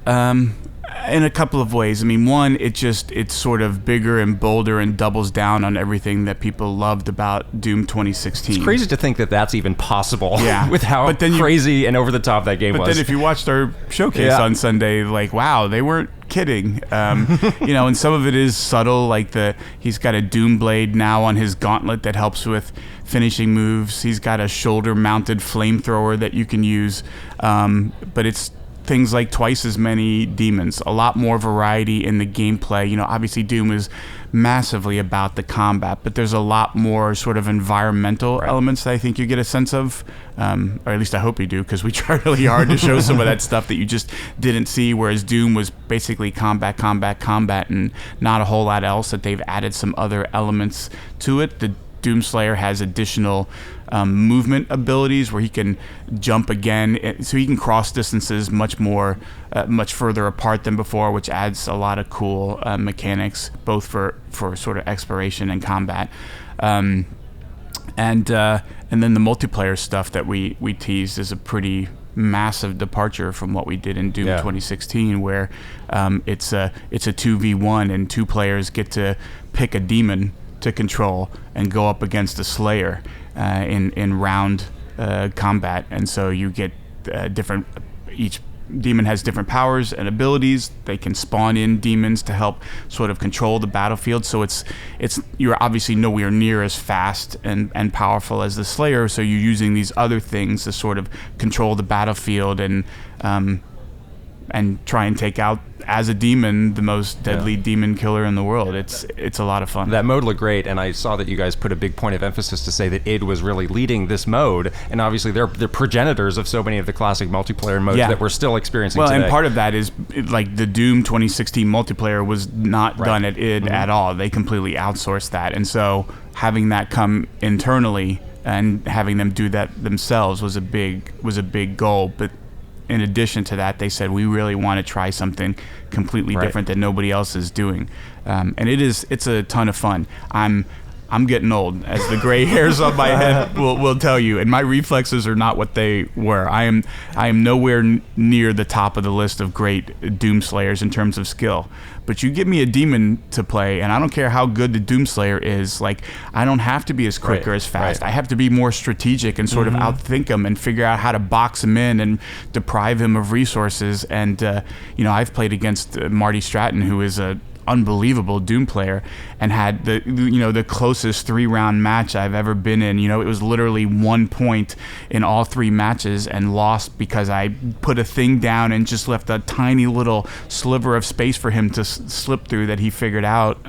in a couple of ways. I mean, one, it's sort of bigger and bolder and doubles down on everything that people loved about Doom 2016. It's crazy to think that that's even possible. Yeah. With how crazy and over the top that game was. But then if you watched our showcase on Sunday, like, wow, they weren't kidding. And some of it is subtle, like he's got a Doom blade now on his gauntlet that helps with finishing moves. He's got a shoulder-mounted flamethrower that you can use, but it's things like twice as many demons, a lot more variety in the gameplay. Obviously Doom is massively about the combat, but there's a lot more sort of environmental elements that I think you get a sense of, or at least I hope you do, because we tried really hard to show some of that stuff that you just didn't see, whereas Doom was basically combat, and not a whole lot else. That they've added some other elements to it. The Doomslayer has additional movement abilities where he can jump again, so he can cross distances much further apart than before, which adds a lot of cool mechanics, both for sort of exploration and combat. And then the multiplayer stuff that we teased is a pretty massive departure from what we did in Doom 2016, where it's a 2v1 and two players get to pick a demon to control and go up against a Slayer in round combat, and so you get different. Each demon has different powers and abilities. They can spawn in demons to help sort of control the battlefield. So it's you're obviously nowhere near as fast and powerful as the Slayer. So you're using these other things to sort of control the battlefield and try and take out, as a demon, the most deadly demon killer in the world. It's a lot of fun. That mode looked great, and I saw that you guys put a big point of emphasis to say that id was really leading this mode, and obviously they're progenitors of so many of the classic multiplayer modes that we're still experiencing today. And part of that is like the Doom 2016 multiplayer was not done at id at all. They completely outsourced that, and so having that come internally and having them do that themselves was a big goal. But in addition to that, they said, we really want to try something completely different that nobody else is doing. And it's a ton of fun. I'm getting old, as the gray hairs on my head will tell you, and my reflexes are not what they were. I am nowhere near the top of the list of great Doom Slayers in terms of skill. But you give me a demon to play, and I don't care how good the Doom Slayer is. Like, I don't have to be as quick or as fast. I have to be more strategic and sort of outthink him and figure out how to box him in and deprive him of resources. And I've played against Marty Stratton, who is a unbelievable Doom player, and had the closest 3-round match I've ever been in. It was literally 1 point in all 3 matches, and lost because I put a thing down and just left a tiny little sliver of space for him to slip through that he figured out.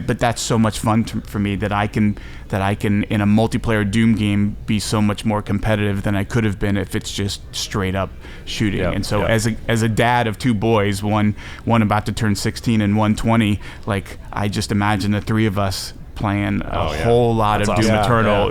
But that's so much fun for me that I can in a multiplayer Doom game be so much more competitive than I could have been if it's just straight up shooting. And so as a dad of 2 boys, one about to turn 16 and one 20, like I just imagine the 3 of us playing a whole lot of Doom Eternal.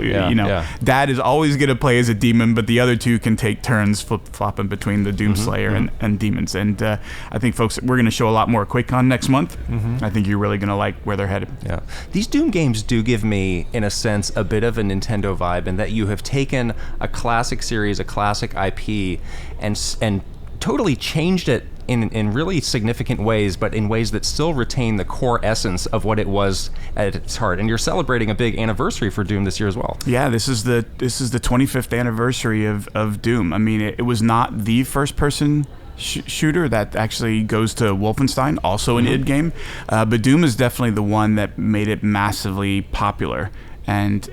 Dad is always going to play as a demon, but the other 2 can take turns flip-flopping between the Doom Slayer and demons. And I think, folks, we're going to show a lot more at QuakeCon next month. I think you're really going to like where they're headed. Yeah, these Doom games do give me, in a sense, a bit of a Nintendo vibe, in that you have taken a classic series, a classic IP, and totally changed it in really significant ways, but in ways that still retain the core essence of what it was at its heart. And you're celebrating a big anniversary for Doom this year as well. Yeah, this is the 25th anniversary of Doom. I mean, it was not the first person shooter that actually goes to Wolfenstein, also an id game. But Doom is definitely the one that made it massively popular and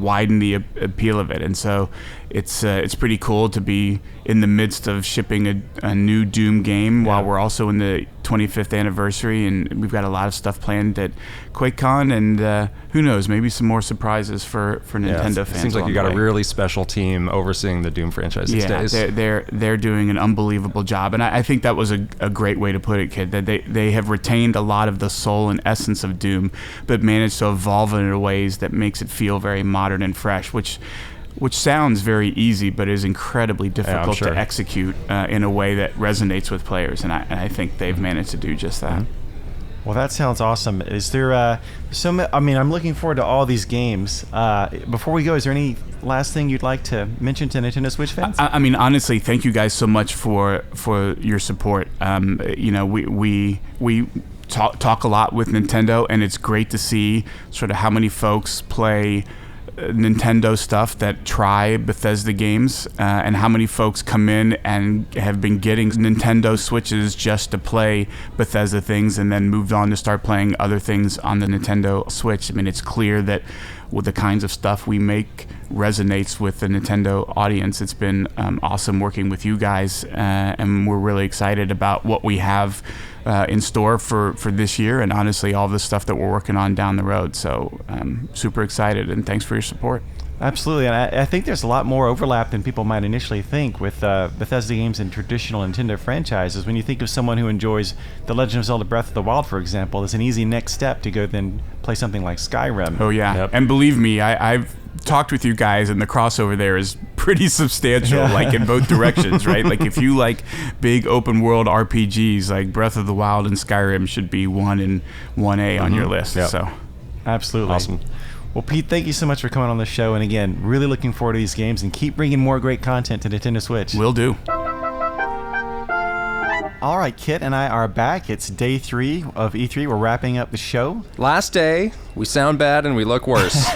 widen the appeal of it. And so it's pretty cool to be in the midst of shipping a new Doom game while we're also in the 25th anniversary, and we've got a lot of stuff planned at QuakeCon, and who knows, maybe some more surprises for Nintendo fans. It seems like you got a really special team overseeing the Doom franchise these days. They're doing an unbelievable job, and I think that was a great way to put it, Kid, that they have retained a lot of the soul and essence of Doom, but managed to evolve it in ways that makes it feel very modern and fresh, which sounds very easy, but is incredibly difficult to execute in a way that resonates with players, and I think they've managed to do just that. Well, that sounds awesome. Is there I'm looking forward to all these games. Before we go, is there any last thing you'd like to mention to Nintendo Switch fans? I mean, honestly, thank you guys so much for your support. We talk a lot with Nintendo, and it's great to see sort of how many folks play Nintendo stuff that try Bethesda games, and how many folks come in and have been getting Nintendo Switches just to play Bethesda things and then moved on to start playing other things on the Nintendo Switch. I mean, it's clear that with the kinds of stuff we make resonates with the Nintendo audience. It's been awesome working with you guys, and we're really excited about what we have in store for this year, and honestly all the stuff that we're working on down the road. So super excited, and thanks for your support. Absolutely, and I think there's a lot more overlap than people might initially think with Bethesda games and traditional Nintendo franchises. When you think of someone who enjoys The Legend of Zelda Breath of the Wild, for example, it's an easy next step to go then play something like Skyrim. Oh yeah, and believe me, I've talked with you guys, and the crossover there is pretty substantial, like in both directions, right? Like if you like big open world RPGs, like Breath of the Wild and Skyrim should be 1 and 1A on your list. So absolutely awesome. Well, Pete, thank you so much for coming on the show, and again, really looking forward to these games, and keep bringing more great content to Nintendo Switch. Will do. All right, Kit and I are back. It's day 3 of E3. We're wrapping up the show. Last day, we sound bad and we look worse.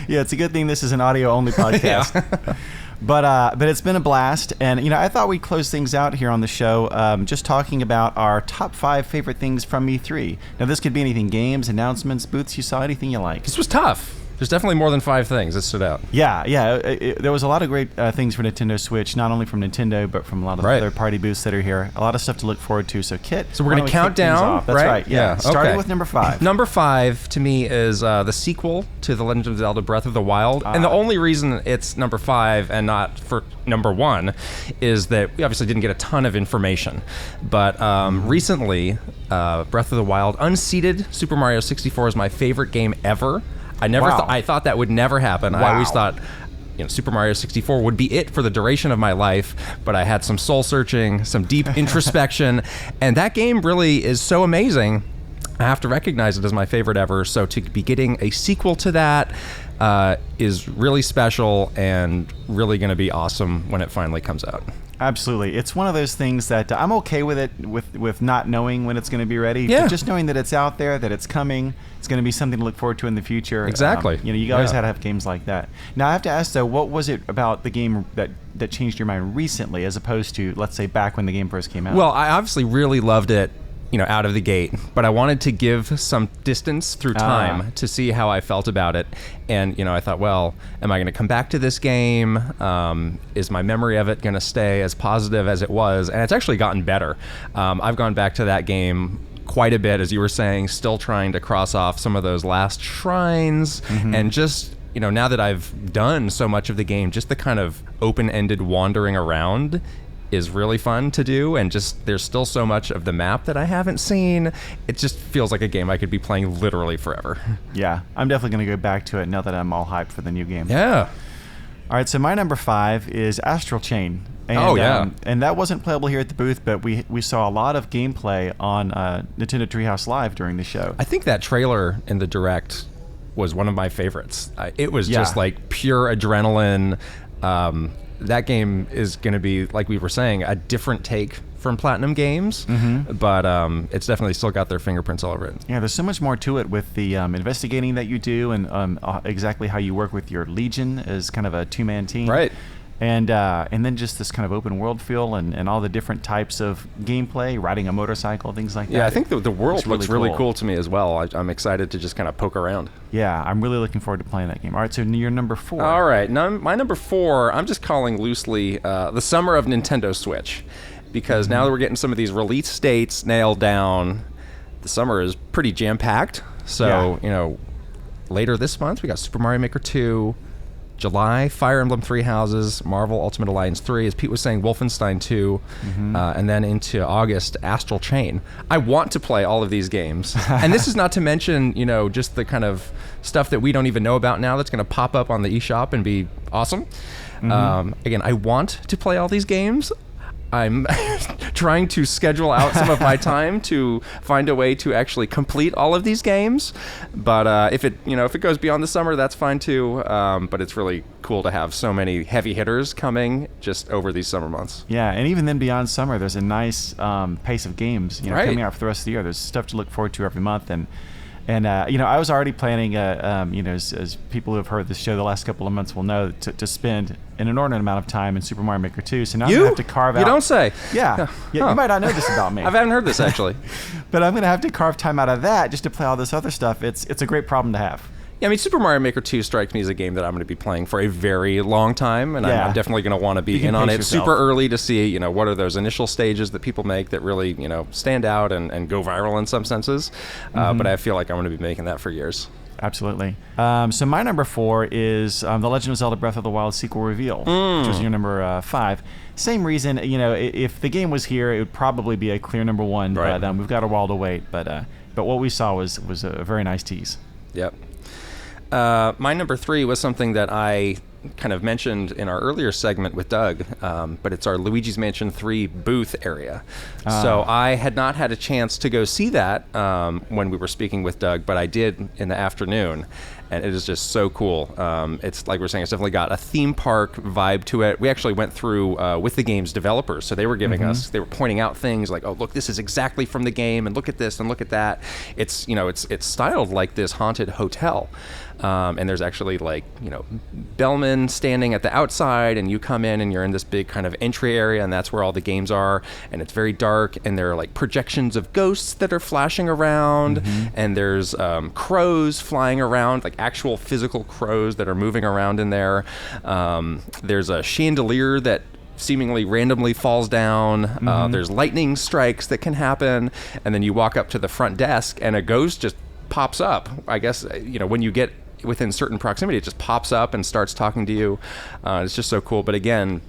Yeah, it's a good thing this is an audio-only podcast. But it's been a blast, and I thought we'd close things out here on the show just talking about our top 5 favorite things from E3. Now, this could be anything: games, announcements, booths you saw, anything you like. This was tough. There's definitely more than 5 things that stood out. Yeah. There was a lot of great things for Nintendo Switch, not only from Nintendo, but from a lot of third-party booths that are here. A lot of stuff to look forward to. So, Kit, so we're going to count down, That's right. Yeah. Starting with number 5. Number 5 to me is the sequel to The Legend of Zelda: Breath of the Wild, and the only reason it's number 5 and not for number 1 is that we obviously didn't get a ton of information. But recently, Breath of the Wild unseated Super Mario 64 is my favorite game ever. I thought that would never happen. I always thought Super Mario 64 would be it for the duration of my life, but I had some soul searching, some deep introspection, and that game really is so amazing. I have to recognize it as my favorite ever. So to be getting a sequel to that is really special and really going to be awesome when it finally comes out. Absolutely. It's one of those things that I'm okay with it, with not knowing when it's going to be ready. Yeah. But just knowing that it's out there, that it's coming, it's going to be something to look forward to in the future. Exactly. You always had to have games like that. Now, I have to ask, though, what was it about the game that changed your mind recently as opposed to, let's say, back when the game first came out? Well, I obviously really loved it out of the gate, but I wanted to give some distance through time to see how I felt about it. And, I thought, well, am I going to come back to this game? Is my memory of it going to stay as positive as it was? And it's actually gotten better. I've gone back to that game quite a bit, as you were saying, still trying to cross off some of those last shrines, and just, now that I've done so much of the game, just the kind of open-ended wandering around is really fun to do, and just there's still so much of the map that I haven't seen. It just feels like a game I could be playing literally forever. Yeah, I'm definitely going to go back to it now that I'm all hyped for the new game. Yeah. All right, so my number 5 is Astral Chain. And, and that wasn't playable here at the booth, but we saw a lot of gameplay on Nintendo Treehouse Live during the show. I think that trailer in the Direct was one of my favorites. It was just like pure adrenaline. That game is going to be, like we were saying, a different take from Platinum Games, but it's definitely still got their fingerprints all over it. Yeah, there's so much more to it with the investigating that you do, and exactly how you work with your Legion as kind of a 2-man team. Right. And then just this kind of open world feel and all the different types of gameplay, riding a motorcycle, things like that. Yeah, I think the world looks really cool. cool to me as well. I'm excited to just kind of poke around. Yeah, I'm really looking forward to playing that game. All right, so you're number 4. All right, now my number 4, I'm just calling loosely the summer of Nintendo Switch, because now that we're getting some of these release dates nailed down, the summer is pretty jam-packed. So, later this month, we got Super Mario Maker 2, July, Fire Emblem 3 Houses, Marvel Ultimate Alliance 3, as Pete was saying, Wolfenstein 2, and then into August, Astral Chain. I want to play all of these games. And this is not to mention, just the kind of stuff that we don't even know about now that's going to pop up on the eShop and be awesome. Again, I want to play all these games. I'm trying to schedule out some of my time to find a way to actually complete all of these games. But if it goes beyond the summer, that's fine too. But it's really cool to have so many heavy hitters coming just over these summer months. Yeah, and even then beyond summer, there's a nice pace of games Right. coming out for the rest of the year. There's stuff to look forward to every month, and I was already planning, as people who have heard this show the last couple of months will know, to spend an inordinate amount of time in Super Mario Maker 2. So now I'm going to have to carve out... You don't say. Yeah. You might not know this about me. I haven't heard this, actually. But I'm going to have to carve time out of that just to play all this other stuff. It's a great problem to have. Yeah, I mean, Super Mario Maker 2 strikes me as a game that I'm going to be playing for a very long time, and Yeah. I'm definitely going to want to be You can in on pace it yourself. super early to see, what are those initial stages that people make that really, stand out and go viral in some senses. But I feel like I'm going to be making that for years. Absolutely. So my number 4 is The Legend of Zelda Breath of the Wild sequel reveal, which was your number 5. Same reason, if the game was here, it would probably be a clear number 1, Right. but we've got a while to wait. But what we saw was a very nice tease. Yep. My number 3 was something that I kind of mentioned in our earlier segment with Doug, but it's our Luigi's Mansion 3 booth area. So I had not had a chance to go see that when we were speaking with Doug, but I did in the afternoon, and it is just so cool. It's like we're saying, it's definitely got a theme park vibe to it. We actually went through with the game's developers, so they were giving us, they were pointing out things like, oh, look, this is exactly from the game, and look at this, and look at that. It's it's styled like this haunted hotel. And there's actually bellmen standing at the outside, and you come in and you're in this big kind of entry area, and that's where all the games are, and it's very dark, and there are projections of ghosts that are flashing around, and there's crows flying around, actual physical crows that are moving around in there. There's a chandelier that seemingly randomly falls down. There's lightning strikes that can happen, and then you walk up to the front desk and a ghost just pops up. I guess when you get within certain proximity, it just pops up and starts talking to you. It's just so cool. But again,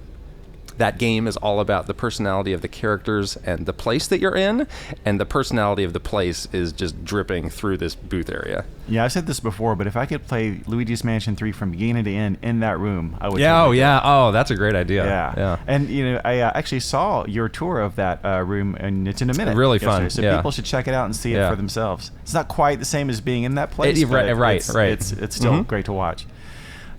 that game is all about the personality of the characters and the place that you're in, and the personality of the place is just dripping through this booth area. Yeah, I've said this before, but if I could play Luigi's Mansion 3 from beginning to end in that room, I would. Yeah, totally do it. Oh, that's a great idea. Yeah. And I actually saw your tour of that room, and it's in a minute. Really fun. Yesterday, so people should check it out and see it for themselves. It's not quite the same as being in that place. Right. It's still great to watch.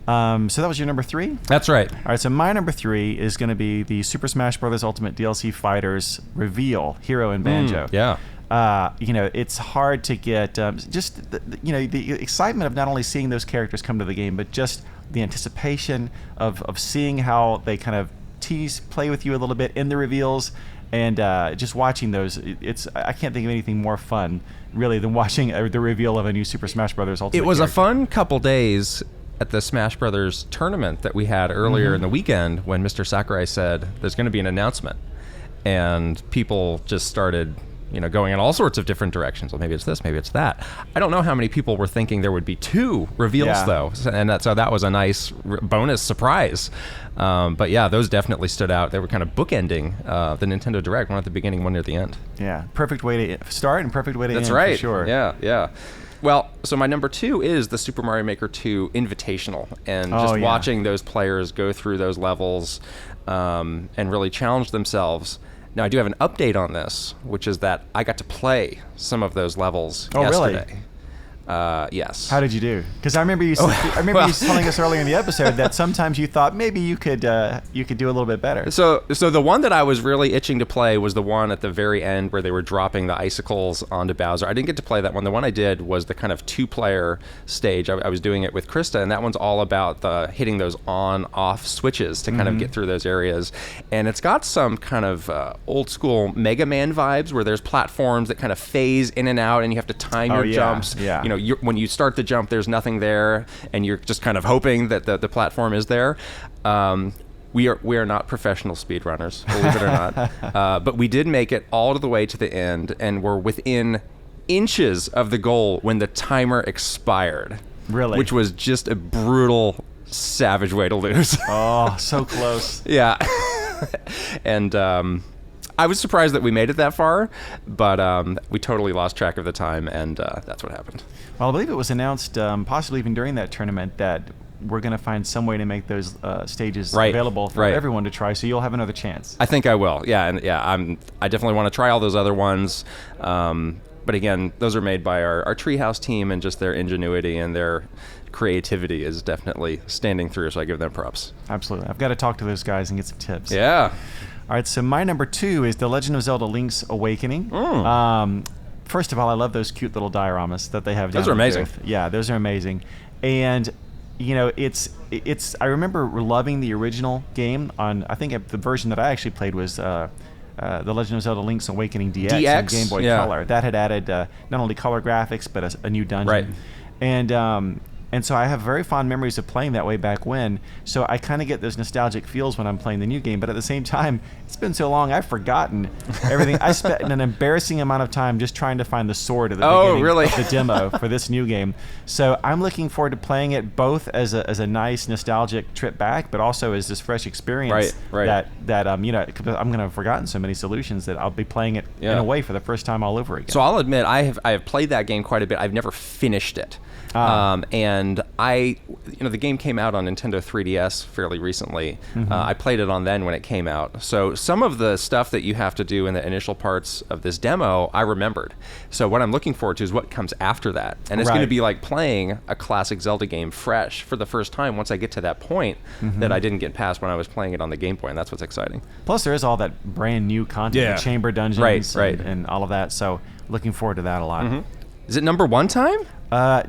So that was your number 3? That's right. All right, so my number 3 is going to be the Super Smash Bros. Ultimate DLC Fighters reveal, Hero and Banjo. Yeah. It's hard to get just the excitement of not only seeing those characters come to the game, but just the anticipation of seeing how they kind of play with you a little bit in the reveals, and just watching those. I can't think of anything more fun, really, than watching the reveal of a new Super Smash Bros. Ultimate. It was character. a fun couple days at the Smash Brothers tournament that we had earlier in the weekend when Mr. Sakurai said there's going to be an announcement, and people just started going in all sorts of different directions. Well, maybe it's this, maybe it's that. I don't know how many people were thinking there would be 2 reveals though, and so that was a nice bonus surprise. But yeah, those definitely stood out. They were kind of bookending the Nintendo Direct, one at the beginning, one near the end. Yeah, perfect way to start and perfect way to end. That's right. For sure. Yeah. Well, so my number 2 is the Super Mario Maker 2 Invitational, and just watching those players go through those levels and really challenge themselves. Now, I do have an update on this, which is that I got to play some of those levels yesterday. Yes. How did you do? Because I remember you telling us earlier in the episode that sometimes you thought maybe you could do a little bit better. So the one that I was really itching to play was the one at the very end where they were dropping the icicles onto Bowser. I didn't get to play that one. The one I did was the kind of 2-player stage. I was doing it with Krista, and that one's all about hitting those on-off switches to kind of get through those areas. And it's got some kind of old school Mega Man vibes where there's platforms that kind of phase in and out, and you have to time your jumps. Yeah. You know, when you start the jump, there's nothing there, and you're just kind of hoping that the platform is there. We are not professional speedrunners, believe it or not. But we did make it all the way to the end, and we're within inches of the goal when the timer expired. Really? Which was just a brutal, savage way to lose. Oh, so close. Yeah. And I was surprised that we made it that far, but we totally lost track of the time, and that's what happened. Well, I believe it was announced, possibly even during that tournament, that we're going to find some way to make those stages available for everyone to try, so you'll have another chance. I think I will. Yeah, and I definitely want to try all those other ones. But again, those are made by our Treehouse team, and just their ingenuity and their creativity is definitely standing through, so I give them props. Absolutely. I've got to talk to those guys and get some tips. Yeah. All right, so my number 2 is The Legend of Zelda Link's Awakening. First of all, I love those cute little dioramas that they have down. Those are amazing. Yeah, those are amazing. And, you know, it's. I remember loving the original game on, I think the version that I actually played was The Legend of Zelda Link's Awakening DX on Game Boy Color. That had added not only color graphics, but a new dungeon. Right. And so I have very fond memories of playing that way back when. So I kind of get those nostalgic feels when I'm playing the new game. But at the same time, it's been so long, I've forgotten everything. I spent an embarrassing amount of time just trying to find the sword at the beginning of the demo for this new game. So I'm looking forward to playing it both as a nice nostalgic trip back, but also as this fresh experience. Right. That you know, I'm going to have forgotten so many solutions that I'll be playing it in a way for the first time all over again. So I'll admit, I have played that game quite a bit. I've never finished it. And the game came out on Nintendo 3DS fairly recently. I played it on then when it came out. So some of the stuff that you have to do in the initial parts of this demo, I remembered. So what I'm looking forward to is what comes after that. And it's going to be like playing a classic Zelda game fresh for the first time once I get to that point that I didn't get past when I was playing it on the Game Boy, and that's what's exciting. Plus, there is all that brand new content, the chamber dungeons and all of that. So looking forward to that a lot. Is it number 1 time?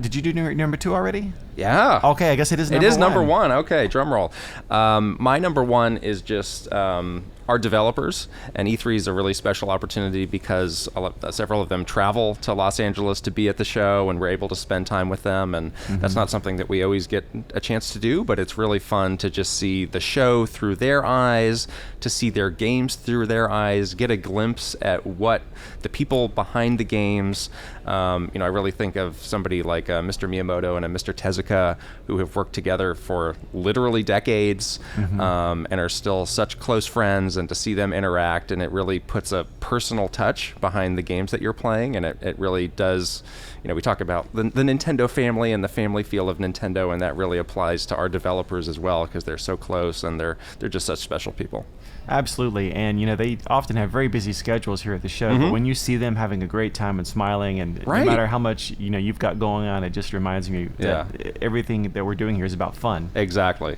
Did you do number 2 already? Yeah. Okay, I guess it is number 1. It is number 1. Okay, drum roll. My number 1 is just our developers, and E3 is a really special opportunity because several of them travel to Los Angeles to be at the show, and we're able to spend time with them, and that's not something that we always get a chance to do, but it's really fun to just see the show through their eyes, to see their games through their eyes, get a glimpse at what the people behind the games, I really think of somebody like Mr. Miyamoto and a Mr. Tezuka, who have worked together for literally decades, and are still such close friends, and to see them interact, and it really puts a personal touch behind the games that you're playing, and it really does. We talk about the Nintendo family and the family feel of Nintendo, and that really applies to our developers as well, because they're so close and they're just such special people. Absolutely, and they often have very busy schedules here at the show, but when you see them having a great time and smiling, and no matter how much you've got going on, it just reminds me that everything that we're doing here is about fun. Exactly.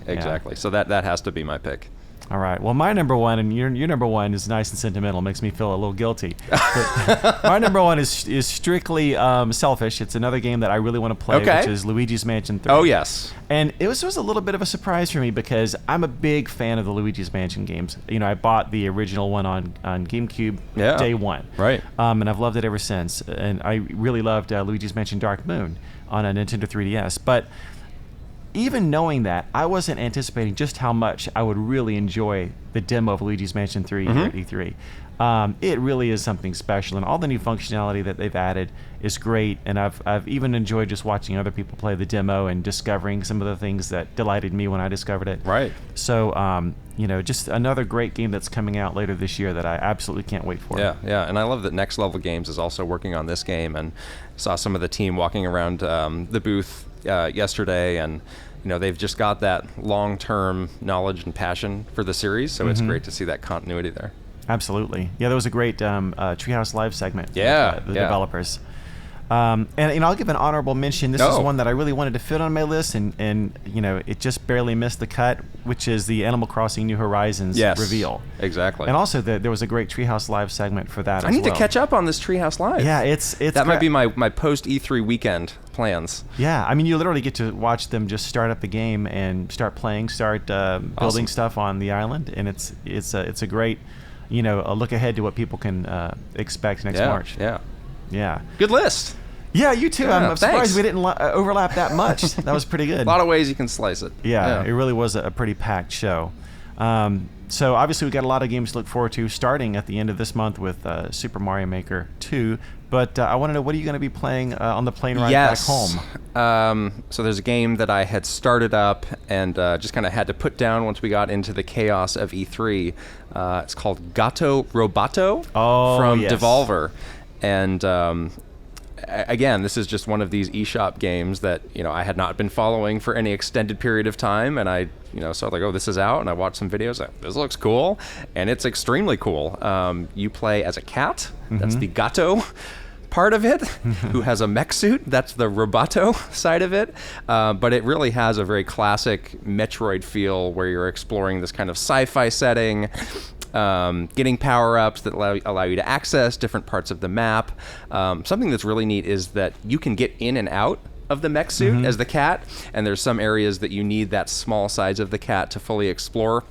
So that has to be my pick. All right. Well, my number 1, and your number 1 is nice and sentimental. Makes me feel a little guilty. But my number 1 is strictly selfish. It's another game that I really want to play, which is Luigi's Mansion 3. Oh, yes. And it was a little bit of a surprise for me because I'm a big fan of the Luigi's Mansion games. I bought the original one on GameCube day 1. Right. And I've loved it ever since. And I really loved Luigi's Mansion Dark Moon on a Nintendo 3DS. But even knowing that, I wasn't anticipating just how much I would really enjoy the demo of Luigi's Mansion 3 here at E3. It really is something special, and all the new functionality that they've added is great, and I've even enjoyed just watching other people play the demo and discovering some of the things that delighted me when I discovered it. Right. So, just another great game that's coming out later this year that I absolutely can't wait for. Yeah, and I love that Next Level Games is also working on this game, and saw some of the team walking around the booth yesterday, and they've just got that long-term knowledge and passion for the series, so it's great to see that continuity there. Absolutely. Yeah, there was a great Treehouse Live segment with the developers. And I'll give an honorable mention. This is Oh. one that I really wanted to fit on my list, and it just barely missed the cut, which is the Animal Crossing New Horizons reveal. Exactly. And also, there was a great Treehouse Live segment for that. I need to catch up on this Treehouse Live. Yeah, it's that might be my post E3 weekend plans. Yeah, I mean, you literally get to watch them just start up the game and start playing, building stuff on the island, and it's a great, a look ahead to what people can expect next March. Yeah. Good list. Yeah, you too. Yeah, I'm surprised thanks. we didn't overlap that much. That was pretty good. A lot of ways you can slice it. Yeah, it really was a pretty packed show. So obviously we got a lot of games to look forward to, starting at the end of this month with Super Mario Maker 2. But I want to know, what are you going to be playing on the plane ride back home? So there's a game that I had started up and just kind of had to put down once we got into the chaos of E3. It's called Gato Roboto from Devolver. And again, this is just one of these eShop games that, I had not been following for any extended period of time. And I, so like, oh, this is out. And I watched some videos. Like, this looks cool. And it's extremely cool. You play as a cat. Mm-hmm. That's the Gato part of it, who has a mech suit. That's the Roboto side of it. But it really has a very classic Metroid feel where you're exploring this kind of sci-fi setting. Getting power-ups that allow you to access different parts of the map. Something that's really neat is that you can get in and out of the mech suit as the cat, and there's some areas that you need that small size of the cat to fully explore.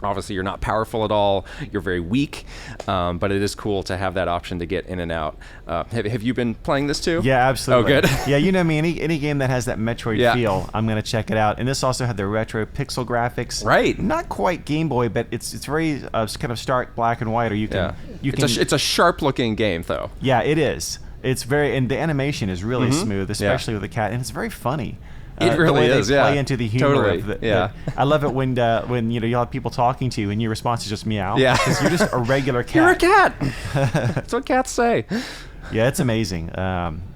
Obviously, you're not powerful at all. You're very weak, but it is cool to have that option to get in and out. Have you been playing this too? Yeah, absolutely. Oh, good. Yeah, you know me. Any game that has that Metroid feel, I'm going to check it out. And this also had the retro pixel graphics. Right. Not quite Game Boy, but it's very kind of stark black and white. Or It's a sharp-looking game, though. Yeah, it is. It's very, and the animation is really smooth, especially with the cat, and it's very funny. It really the way is, they play into the humor totally. of the, I love it when you'll have people talking to you and your response is just meow. Yeah. Because you're just a regular cat. You're a cat. That's what cats say. Yeah, it's amazing.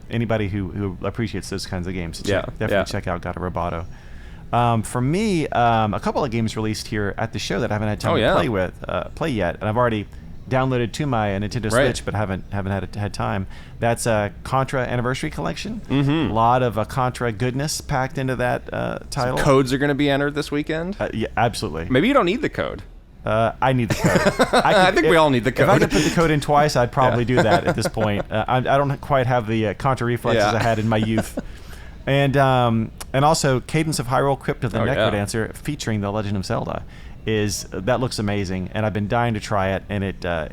Anybody who appreciates those kinds of games, definitely check out Gato Roboto. For me, a couple of games released here at the show that I haven't had time to play yet, and I've already downloaded to my Nintendo Switch, but haven't had time. That's a Contra Anniversary Collection. A lot of Contra goodness packed into that title. Some codes are going to be entered this weekend? Yeah, absolutely. Maybe you don't need the code. I need the code. I think we all need the code. If I could put the code in twice, I'd probably do that at this point. I don't quite have the Contra reflexes I had in my youth. And also Cadence of Hyrule: Crypt of the Necrodancer, featuring The Legend of Zelda. That looks amazing, and I've been dying to try it, and I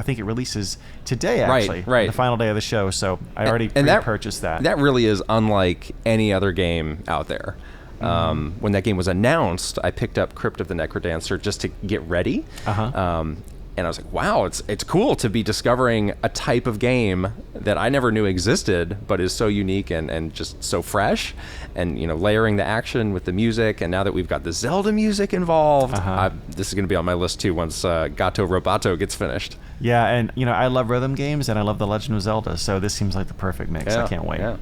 think it releases today, actually, right. the final day of the show, so I already purchased that. That really is unlike any other game out there. When that game was announced, I picked up Crypt of the Necrodancer just to get ready. And I was like, wow, it's cool to be discovering a type of game that I never knew existed, but is so unique and just so fresh. And, layering the action with the music. And now that we've got the Zelda music involved, this is going to be on my list too once Gato Roboto gets finished. Yeah, and, I love rhythm games and I love The Legend of Zelda, so this seems like the perfect mix. I can't wait. Yeah.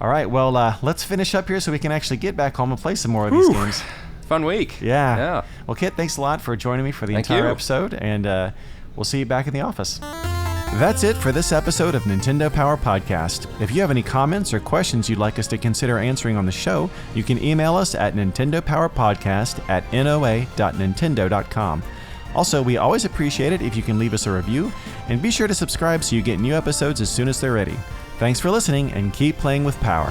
All right, well, let's finish up here so we can actually get back home and play some more of these games. Fun week. Yeah. Well, Kit, thanks a lot for joining me for the entire episode, and we'll see you back in the office. That's it for this episode of Nintendo Power Podcast. If you have any comments or questions you'd like us to consider answering on the show, you can email us at nintendopowerpodcast@noa.nintendo.com. Also, we always appreciate it if you can leave us a review, and be sure to subscribe so you get new episodes as soon as they're ready. Thanks for listening, and keep playing with power.